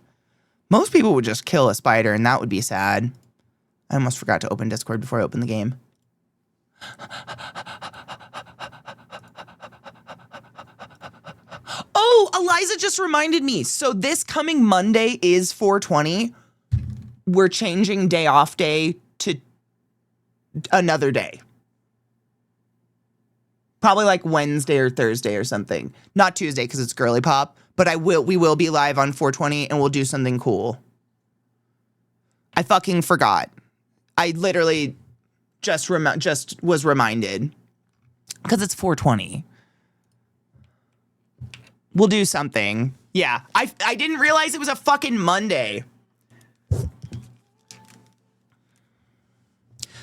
Most people would just kill a spider, and that would be sad. I almost forgot to open Discord before I opened the game. Oh, Eliza just reminded me. So this coming Monday is 420. We're changing day off day to another day. Probably like Wednesday or Thursday or something. Not Tuesday because it's girly pop, but we will be live on 420 and we'll do something cool. I fucking forgot. I literally just was reminded because it's 420. We'll do something. Yeah, I didn't realize it was a fucking Monday.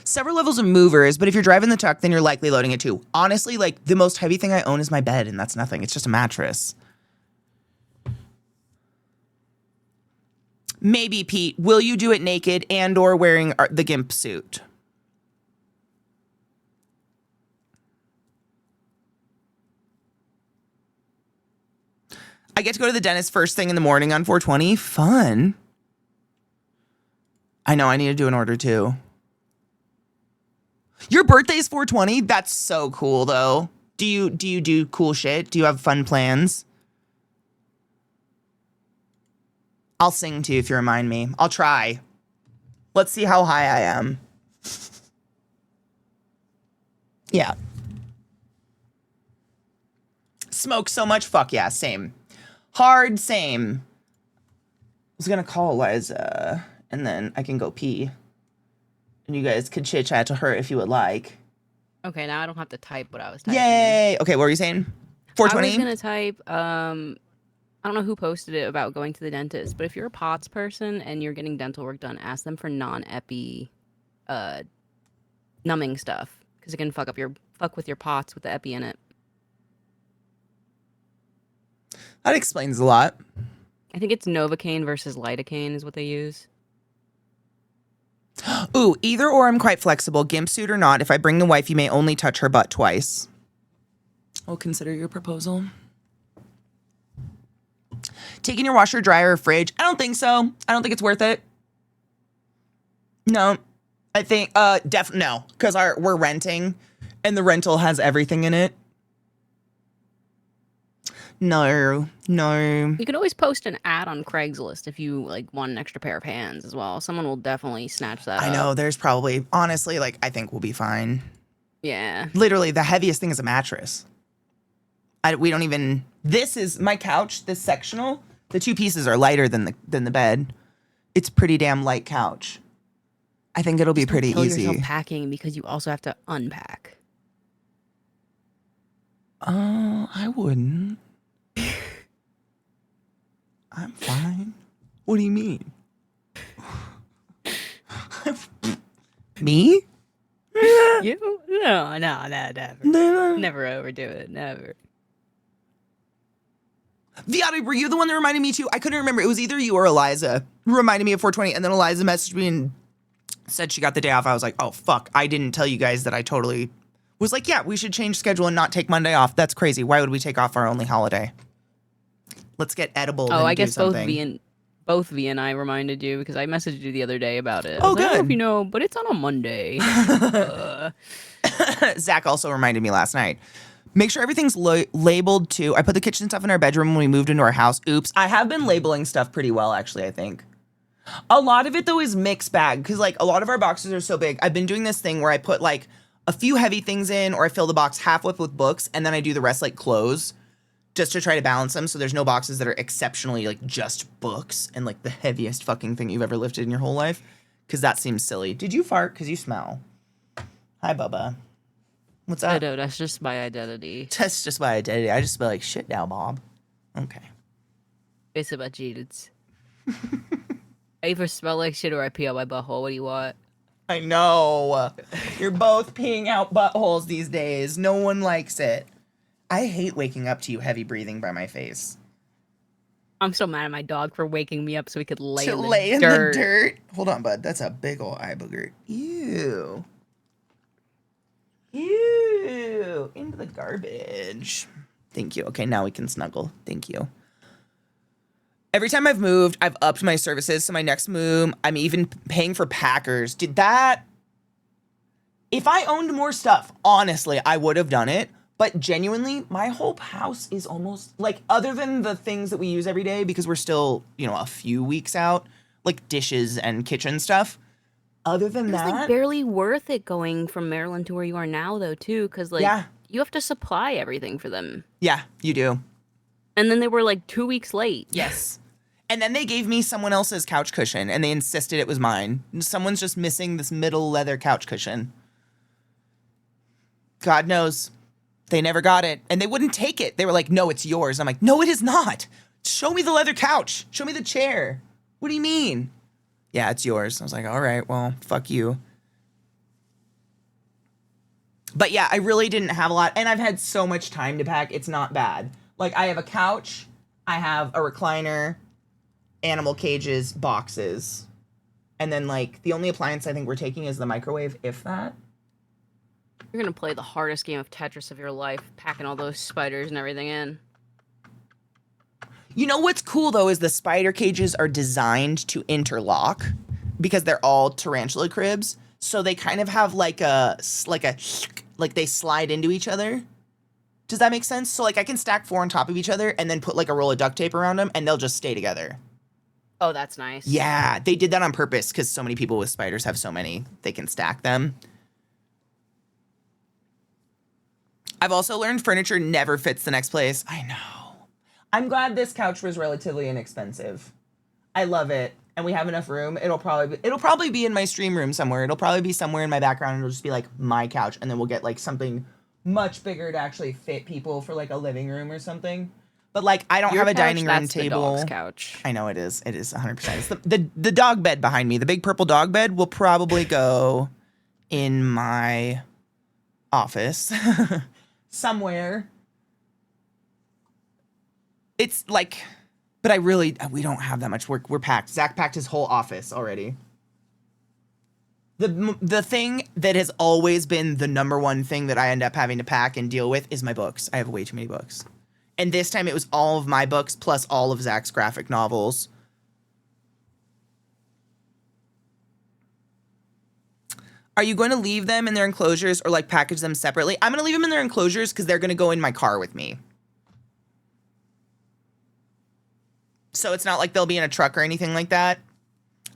Several levels of movers, but if you're driving the truck, then you're likely loading it too. Honestly, like the most heavy thing I own is my bed, and that's nothing. It's just a mattress. Maybe, Pete. Will you do it naked and or wearing the GIMP suit? I get to go to the dentist first thing in the morning on 420. Fun. I know, I need to do an order too. Your birthday is 420? That's so cool though. Do you do cool shit? Do you have fun plans? I'll sing to you if you remind me. I'll try. Let's see how high I am. Yeah. Smoke so much? Fuck yeah, same. Hard same. I was gonna call Eliza and then I can go pee. And you guys could chit chat to her if you would like.
Okay, now I don't have to type what I was typing.
Yay! Okay, what were you saying? 420?
I was gonna type, I don't know who posted it about going to the dentist, but if you're a POTS person and you're getting dental work done, ask them for non-epi numbing stuff. Because it can fuck with your POTS with the epi in it.
That explains a lot.
I think it's Novocaine versus lidocaine is what they use.
Ooh, either or I'm quite flexible. GIMP suit or not. If I bring the wife, you may only touch her butt twice. I'll consider your proposal. Taking your washer, dryer, or fridge? I don't think so. I don't think it's worth it. No. I think, no. Because we're renting, and the rental has everything in it. No.
You could always post an ad on Craigslist if you like want an extra pair of hands as well. Someone will definitely snatch that up.
I know, there's probably, honestly, like, I think we'll be fine.
Yeah.
Literally, the heaviest thing is a mattress. We don't even, this is my couch, this sectional. The two pieces are lighter than the bed. It's a pretty damn light couch. I think it'll be pretty
kill
easy.
Yourself packing because you also have to unpack.
I wouldn't. I'm fine. What do you mean? Me?
You? No, never. Never overdo it. Never.
Viata, were you the one that reminded me too? I couldn't remember. It was either you or Eliza who reminded me of 420, and then Eliza messaged me and said she got the day off. I was like, oh, fuck. I didn't tell you guys that I totally was like, yeah, we should change schedule and not take Monday off. That's crazy. Why would we take off our only holiday? Let's get edible.
Oh,
and
I
do
guess
something.
both V and I reminded you because I messaged you the other day about it.
Oh,
I was like, I don't know
good.
if you know, but it's on a Monday.
Zach also reminded me last night. Make sure everything's labeled too. I put the kitchen stuff in our bedroom when we moved into our house. Oops. I have been labeling stuff pretty well, actually, I think. A lot of it, though, is mixed bag because, like, a lot of our boxes are so big. I've been doing this thing where I put, like, a few heavy things in or I fill the box half up with books and then I do the rest, like, clothes just to try to balance them so there's no boxes that are exceptionally, like, just books and, like, the heaviest fucking thing you've ever lifted in your whole life because that seems silly. Did you fart? Because you smell. Hi, Bubba. What's up?
I know, that's just my identity.
That's just my identity. I just smell like shit now, Bob. Okay.
It's about cheats. I either smell like shit or I pee out my butthole. What do you want?
I know. You're both peeing out buttholes these days. No one likes it. I hate waking up to you heavy breathing by my face.
I'm so mad at my dog for waking me up so he could lay
To
in the
lay in
dirt.
the dirt. Hold on, bud. That's a big ol' eye booger. Ew. Ew. Into the garbage. Thank you. Okay, now we can snuggle. Thank you. Every time I've moved, I've upped my services. So my next move, I'm even paying for Packers. Did that... If I owned more stuff, honestly, I would have done it. But genuinely, my whole house is almost, like, other than the things that we use every day, because we're still, you know, a few weeks out, like dishes and kitchen stuff. Other than
It's
that...
like barely worth it going from Maryland to where you are now, though, too. Because, like,
Yeah.
you have to supply everything for them.
Yeah, you do.
And then they were, like, 2 weeks late.
Yes. And then they gave me someone else's couch cushion, and they insisted it was mine. Someone's just missing this middle leather couch cushion. God knows. They never got it. And they wouldn't take it. They were like, no, it's yours. I'm like, no, it is not. Show me the leather couch. Show me the chair. What do you mean? Yeah, it's yours. I was like, all right, well, fuck you. But yeah, I really didn't have a lot. And I've had so much time to pack. It's not bad. Like, I have a couch. I have a recliner, animal cages, boxes. And then, like, the only appliance I think we're taking is the microwave, if that.
You're gonna play the hardest game of Tetris of your life, packing all those spiders and everything in.
You know what's cool, though, is the spider cages are designed to interlock because they're all tarantula cribs. So they kind of have like they slide into each other. Does that make sense? So, like, I can stack 4 on top of each other and then put, like, a roll of duct tape around them, and they'll just stay together.
Oh, that's nice.
Yeah, they did that on purpose because so many people with spiders have so many. They can stack them. I've also learned furniture never fits the next place. I know. I'm glad this couch was relatively inexpensive. I love it. And we have enough room. It'll probably be in my stream room somewhere. It'll probably be somewhere in my background, and it'll just be, like, my couch. And then we'll get, like, something much bigger to actually fit people for, like, a living room or something. But, like, I don't have a dining room table.
The dog's couch.
I know it is. It is 100%. It's the dog bed behind me. The big purple dog bed will probably go in my office somewhere. It's like, but we don't have that much work. We're packed. Zach packed his whole office already. The thing that has always been the number one thing that I end up having to pack and deal with is my books. I have way too many books. And this time it was all of my books plus all of Zach's graphic novels. Are you going to leave them in their enclosures or, like, package them separately? I'm going to leave them in their enclosures because they're going to go in my car with me. So it's not like they'll be in a truck or anything like that.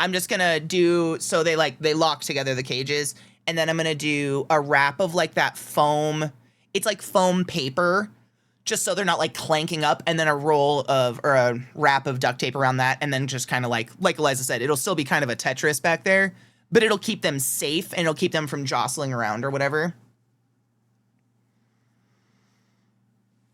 I'm just going to do, so they lock together the cages. And then I'm going to do a wrap of, like, that foam. It's like foam paper, just so they're not, like, clanking up. And then a wrap of duct tape around that. And then just kind of like Eliza said, it'll still be kind of a Tetris back there. But it'll keep them safe and it'll keep them from jostling around or whatever.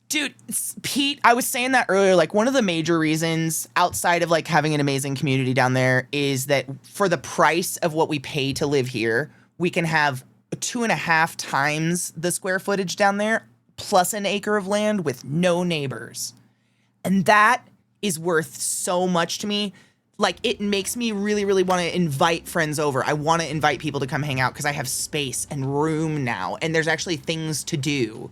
Dude, Pete, I was saying that earlier, like, one of the major reasons outside of, like, having an amazing community down there is that for the price of what we pay to live here, we can have 2.5 times the square footage down there plus an acre of land with no neighbors. And that is worth so much to me. Like, it makes me really, really want to invite friends over. I want to invite people to come hang out because I have space and room now, and there's actually things to do.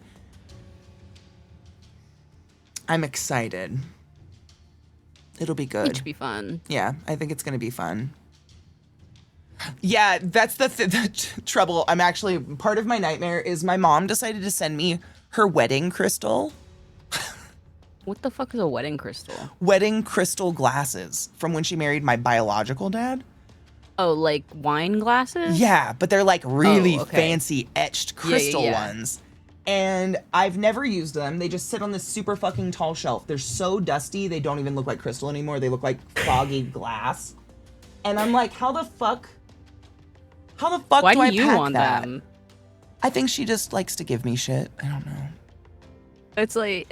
I'm excited. It'll be good.
It should be fun.
Yeah, I think it's going to be fun. Yeah, that's the trouble. I'm actually, part of my nightmare is my mom decided to send me her wedding crystal.
What the fuck is a wedding crystal?
Wedding crystal glasses from when she married my biological dad.
Oh, like wine glasses?
Yeah, but they're like really fancy etched crystal ones. And I've never used them. They just sit on this super fucking tall shelf. They're so dusty, they don't even look like crystal anymore. They look like foggy glass. And I'm like, how the fuck
Why
do I
do you
pack
want
that?
them?
I think she just likes to give me shit. I don't know.
It's like,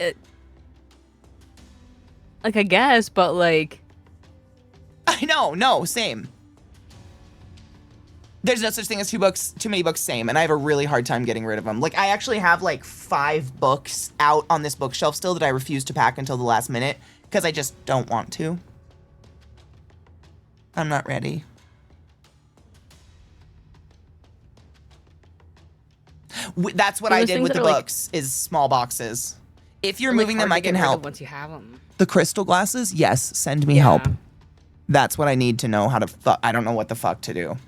like, I guess, but like...
I know, no, same. There's no such thing as too many books, same, and I have a really hard time getting rid of them. Like, I actually have, like, 5 books out on this bookshelf still that I refuse to pack until the last minute, because I just don't want to. I'm not ready. That's what I did with the books, is small boxes. If you're moving them, I can help.
Once you have them.
The crystal glasses? Yes, send me help. That's what I need to know how to I don't know what the fuck to do.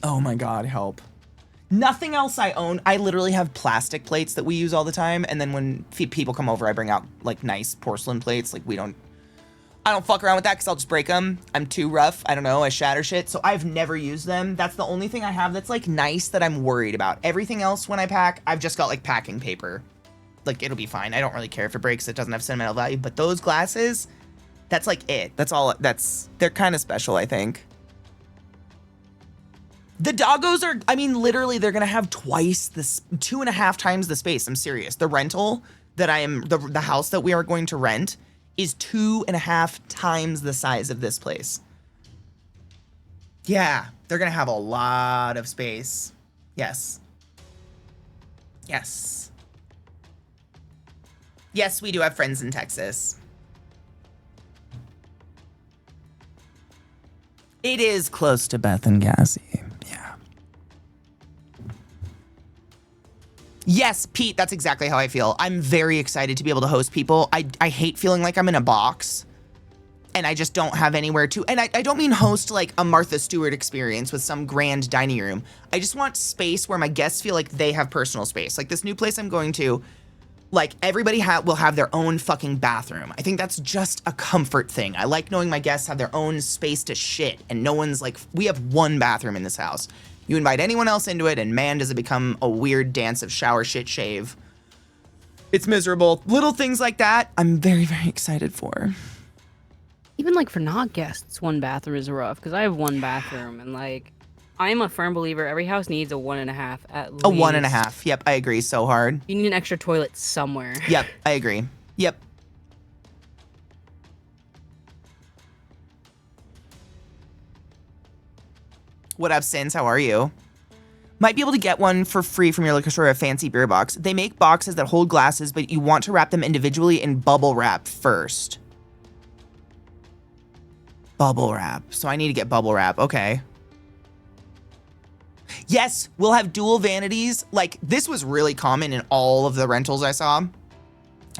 Oh my god, help. Nothing else I own. I literally have plastic plates that we use all the time, and then when people come over, I bring out, like, nice porcelain plates. Like, I don't fuck around with that because I'll just break them. I'm too rough. I don't know. I shatter shit. So I've never used them. That's the only thing I have that's, like, nice that I'm worried about. Everything else when I pack, I've just got, like, packing paper. Like, it'll be fine. I don't really care if it breaks. It doesn't have sentimental value. But those glasses, that's, like, it. That's all. They're kind of special, I think. The doggos are, I mean, literally, they're going to have 2.5 times the space. I'm serious. The rental that the house that we are going to rent is 2.5 times the size of this place. Yeah, they're going to have a lot of space. Yes. Yes. Yes, we do have friends in Texas. It is close to Beth and Cassie. Yeah. Yes, Pete, that's exactly how I feel. I'm very excited to be able to host people. I hate feeling like I'm in a box and I just don't have anywhere to. And I don't mean host like a Martha Stewart experience with some grand dining room. I just want space where my guests feel like they have personal space. Like this new place I'm going to, like everybody will have their own fucking bathroom. I think that's just a comfort thing. I like knowing my guests have their own space to shit and no one's like, we have one bathroom in this house. You invite anyone else into it and man, does it become a weird dance of shower, shit, shave. It's miserable. Little things like that, I'm very, very excited for.
Even like for not guests, one bathroom is rough because I have one bathroom and like I'm a firm believer every house needs a 1.5 at least.
A 1.5. Yep, I agree so hard.
You need an extra toilet somewhere.
Yep, I agree. Yep. What up, Sins? How are you? Might be able to get one for free from your liquor store, a fancy beer box. They make boxes that hold glasses, but you want to wrap them individually in bubble wrap first. Bubble wrap. So I need to get bubble wrap. Okay. Yes, we'll have dual vanities. Like, this was really common in all of the rentals I saw.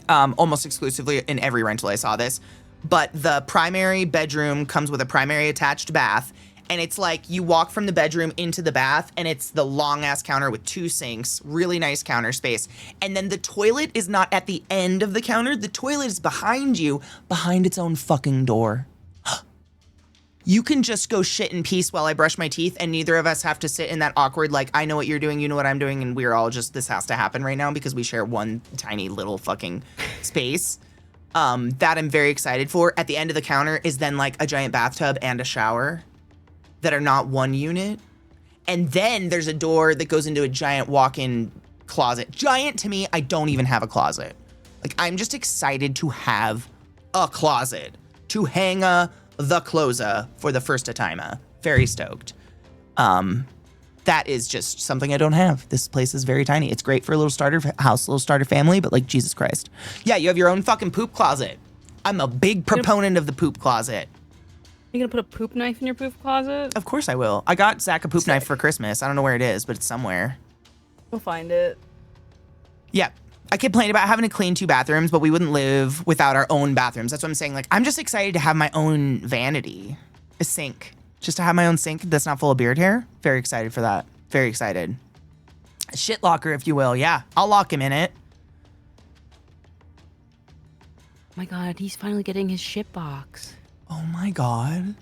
Almost exclusively in every rental I saw this. But the primary bedroom comes with a primary attached bath. And it's like you walk from the bedroom into the bath and it's the long ass counter with 2 sinks, really nice counter space. And then the toilet is not at the end of the counter. The toilet is behind you, behind its own fucking door. You can just go shit in peace while I brush my teeth and neither of us have to sit in that awkward, like, I know what you're doing, you know what I'm doing, and we're all just, this has to happen right now because we share one tiny little fucking space. That I'm very excited for. At the end of the counter is then like a giant bathtub and a shower that are not one unit. And then there's a door that goes into a giant walk-in closet. Giant to me, I don't even have a closet. Like, I'm just excited to have a closet to hang the closer for the first time. Very stoked. That is just something I don't have. This place is very tiny. It's great for a little starter house, little starter family, but like, Jesus Christ. Yeah, you have your own fucking poop closet. I'm a big proponent of the poop closet.
You gonna put a poop knife in your poop closet?
Of course I will. I got Zach a poop knife for Christmas. I don't know where it is, but it's somewhere.
We'll find it.
Yeah. I complained about having to clean 2 bathrooms, but we wouldn't live without our own bathrooms. That's what I'm saying. Like, I'm just excited to have my own vanity. A sink. Just to have my own sink that's not full of beard hair. Very excited for that. Very excited. A shit locker, if you will. Yeah, I'll lock him in it.
Oh my God, he's finally getting his shit box.
Oh my God.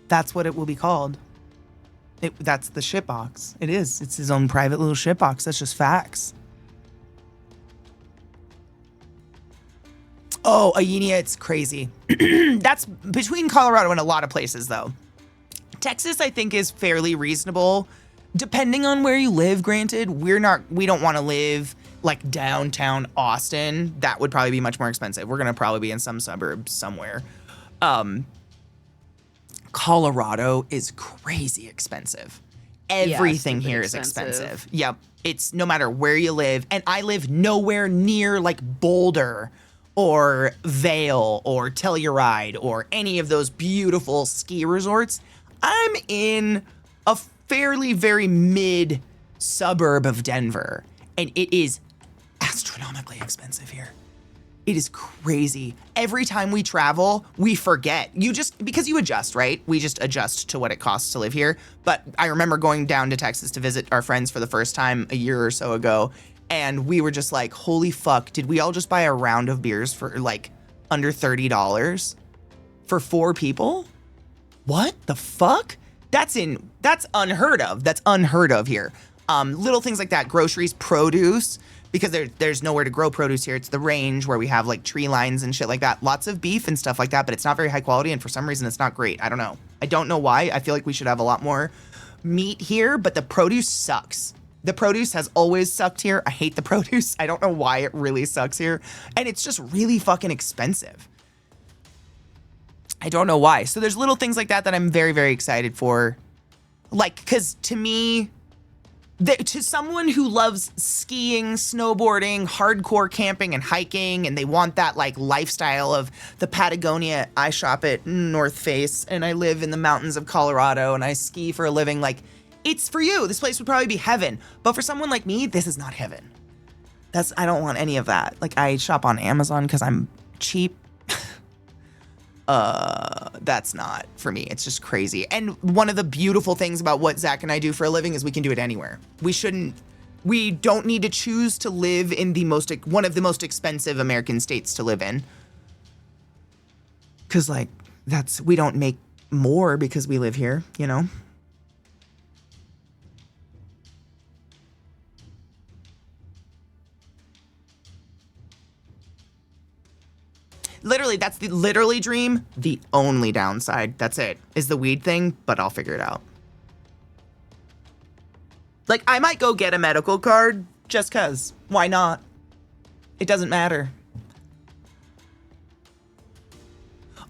That's what it will be called. That's the shit box. It is. It's his own private little shit box. That's just facts. Oh, Ayenia, it's crazy. That's between Colorado and a lot of places, though. Texas, I think, is fairly reasonable. Depending on where you live, granted, we don't want to live like downtown Austin. That would probably be much more expensive. We're going to probably be in some suburbs somewhere. Colorado is crazy expensive. Everything here is expensive. Yep. It's no matter where you live. And I live nowhere near like Boulder or Vail or Telluride or any of those beautiful ski resorts. I'm in a fairly very mid suburb of Denver, and it is astronomically expensive here. It is crazy. Every time we travel, we forget. Because you adjust, right? We just adjust to what it costs to live here. But I remember going down to Texas to visit our friends for the first time a year or so ago, and we were just like, holy fuck, did we all just buy a round of beers for like under $30 for 4 people? What the fuck? That's unheard of. That's unheard of here. Little things like that, groceries, produce, because there's nowhere to grow produce here. It's the range where we have like tree lines and shit like that. Lots of beef and stuff like that, but it's not very high quality, and for some reason it's not great. I don't know. I don't know why. I feel like we should have a lot more meat here, but the produce sucks. The produce has always sucked here. I hate the produce. I don't know why it really sucks here. And it's just really fucking expensive. I don't know why. So there's little things like that that I'm very, very excited for. Like, because to me, To someone who loves skiing, snowboarding, hardcore camping and hiking, and they want that like lifestyle of the Patagonia. I shop at North Face and I live in the mountains of Colorado and I ski for a living. Like, it's for you. This place would probably be heaven. But for someone like me, this is not heaven. I don't want any of that. Like, I shop on Amazon because I'm cheap. That's not for me. It's just crazy. And one of the beautiful things about what Zach and I do for a living is we can do it anywhere. We don't need to choose to live in one of the most expensive American states to live in. Cause like, we don't make more because we live here, you know? Literally, that's the literally dream. The only downside, that's it, is the weed thing, but I'll figure it out. Like, I might go get a medical card just cause. Why not? It doesn't matter.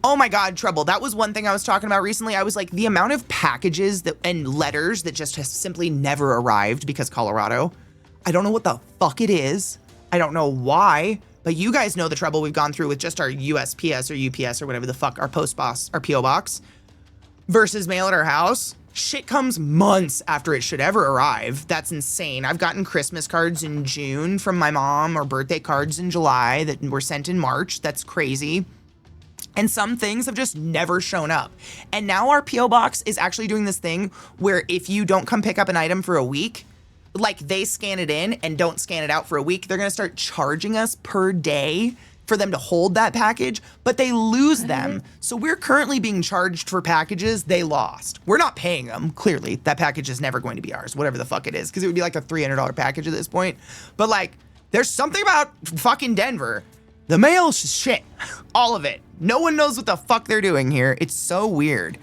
Oh my God, Trouble. That was one thing I was talking about recently. I was like, the amount of packages and letters that just has simply never arrived because Colorado. I don't know what the fuck it is. I don't know why. But you guys know the trouble we've gone through with just our USPS or UPS or whatever the fuck, our our PO box versus mail at our house. Shit comes months after it should ever arrive. That's insane. I've gotten Christmas cards in June from my mom or birthday cards in July that were sent in March. That's crazy. And some things have just never shown up. And now our PO box is actually doing this thing where if you don't come pick up an item for a week, like they scan it in and don't scan it out for a week, they're gonna start charging us per day for them to hold that package, but they lose them. So we're currently being charged for packages they lost. We're not paying them, clearly. That package is never going to be ours, whatever the fuck it is, because it would be like a $300 package at this point. But like, there's something about fucking Denver. The mail's shit, all of it. No one knows what the fuck they're doing here. It's so weird.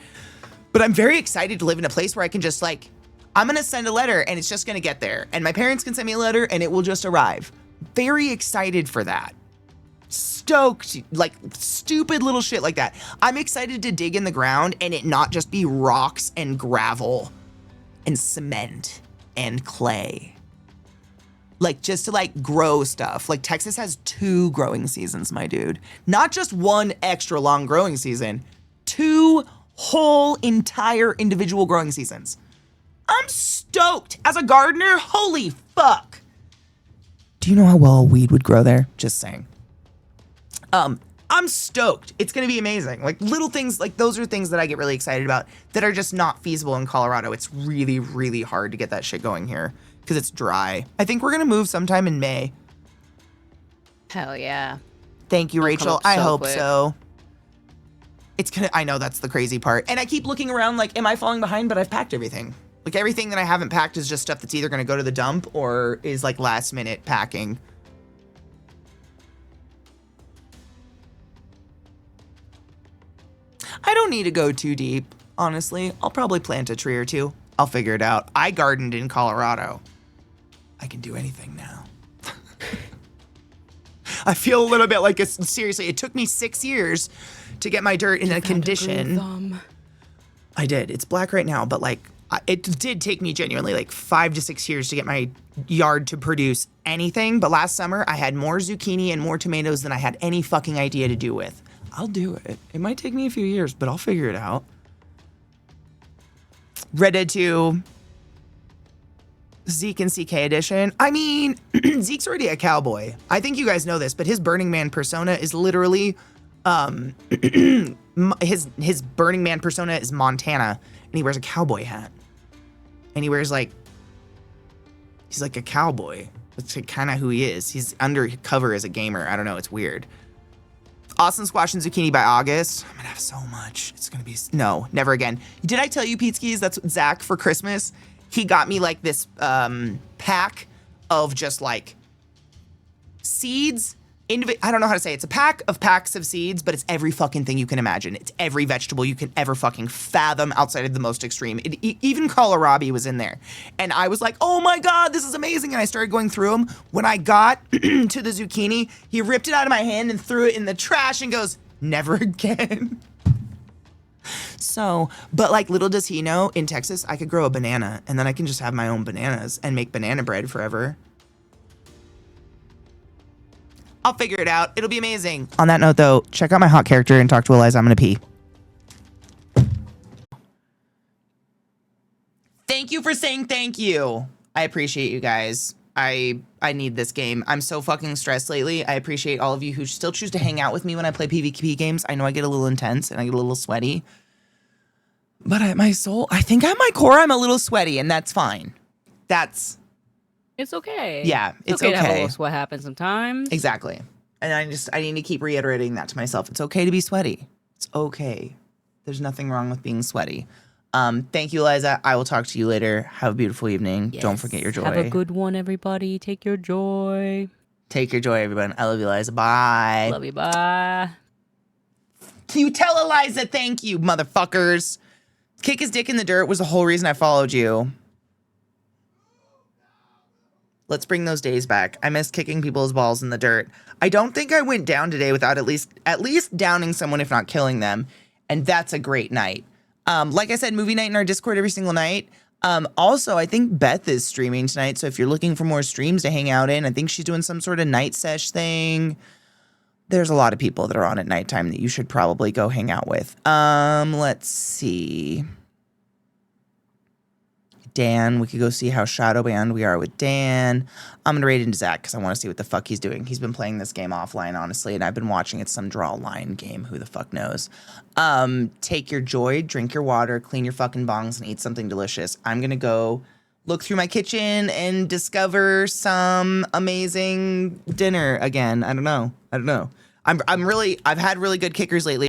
But I'm very excited to live in a place where I can just like, I'm gonna send a letter and it's just gonna get there. And my parents can send me a letter and it will just arrive. Very excited for that. Stoked, like stupid little shit like that. I'm excited to dig in the ground and it not just be rocks and gravel and cement and clay. Like just to like grow stuff. Like Texas has 2 growing seasons, my dude. Not just 1 extra long growing season, 2 whole entire individual growing seasons. I'm stoked. As a gardener, holy fuck. Do you know how well weed would grow there? Just saying. I'm stoked. It's gonna be amazing. Like little things, like those are things that I get really excited about that are just not feasible in Colorado. It's really, really hard to get that shit going here because it's dry. I think we're gonna move sometime in May.
Hell yeah.
Thank you,
It'll
Rachel.
come up
I
so
hope
quick.
so. I know that's the crazy part. And I keep looking around like, am I falling behind? But I've packed everything. Like everything that I haven't packed is just stuff that's either gonna go to the dump or is like last minute packing. I don't need to go too deep, honestly. I'll probably plant a tree or 2. I'll figure it out. I gardened in Colorado. I can do anything now. I feel a little bit like seriously, it took me 6 years to get my dirt in a condition. I did. It's black right now, but like it did take me genuinely like 5 to 6 years to get my yard to produce anything. But last summer I had more zucchini and more tomatoes than I had any fucking idea to do with. I'll do it. It might take me a few years, but I'll figure it out. Red Dead 2, Zeke and CK edition. I mean, Zeke's already a cowboy. I think you guys know this, but his Burning Man persona is literally, his Burning Man persona is Montana, and he wears a cowboy hat. And he wears like, he's like a cowboy. That's like kind of who he is. He's undercover as a gamer. I don't know. It's weird. Austin Squash and Zucchini by August. I'm gonna have so much. It's gonna be, no, never again. Did I tell you, Peteskis, that's what Zach for Christmas? He got me like this pack of just like seeds. I don't know how to say it. It's a pack of packs of seeds, but it's every fucking thing you can imagine. It's every vegetable you can ever fucking fathom outside of the most extreme. Even kohlrabi was in there. And I was like, oh my God, this is amazing. And I started going through them. When I got to the zucchini, he ripped it out of my hand and threw it in the trash and goes, never again. So, but like little does he know, in Texas, I could grow a banana and then I can just have my own bananas and make banana bread forever. I'll figure it out. It'll be amazing. On that note, though, check out my hot character and talk to Eliza. I'm going to pee. Thank you for saying thank you. I appreciate you guys. I need this game. I'm so fucking stressed lately. I appreciate all of you who still choose to hang out with me when I play PvP games. I know I get a little intense and I get a little sweaty. But at my soul, I think at my core, I'm a little sweaty, and that's fine.
It's okay.
Yeah, it's
okay. To have a
okay.
little sweat happen sometimes.
Exactly. And I need to keep reiterating that to myself. It's okay to be sweaty. It's okay. There's nothing wrong with being sweaty. Thank you, Eliza. I will talk to you later. Have a beautiful evening.
Yes.
Don't forget your joy.
Have a good one, everybody. Take your joy.
Take your joy, everyone. I love you, Eliza. Bye.
Love you. Bye.
Can you tell Eliza thank you, motherfuckers? Kick his dick in the dirt was the whole reason I followed you. Let's bring those days back. I miss kicking people's balls in the dirt. I don't think I went down today without at least downing someone, if not killing them. And that's a great night. Like I said, movie night in our Discord every single night. Also, I think Beth is streaming tonight. So if you're looking for more streams to hang out in, I think she's doing some sort of night sesh thing. There's a lot of people that are on at nighttime that you should probably go hang out with. Let's see. Dan, we could go see how shadow banned we are with Dan. I'm going to raid into Zach because I want to see what the fuck he's doing. He's been playing this game offline, honestly, and I've been watching it some draw line game. Who the fuck knows? Take your joy, drink your water, clean your fucking bongs, and eat something delicious. I'm going to go look through my kitchen and discover some amazing dinner again. I don't know. I've had really good kickers lately.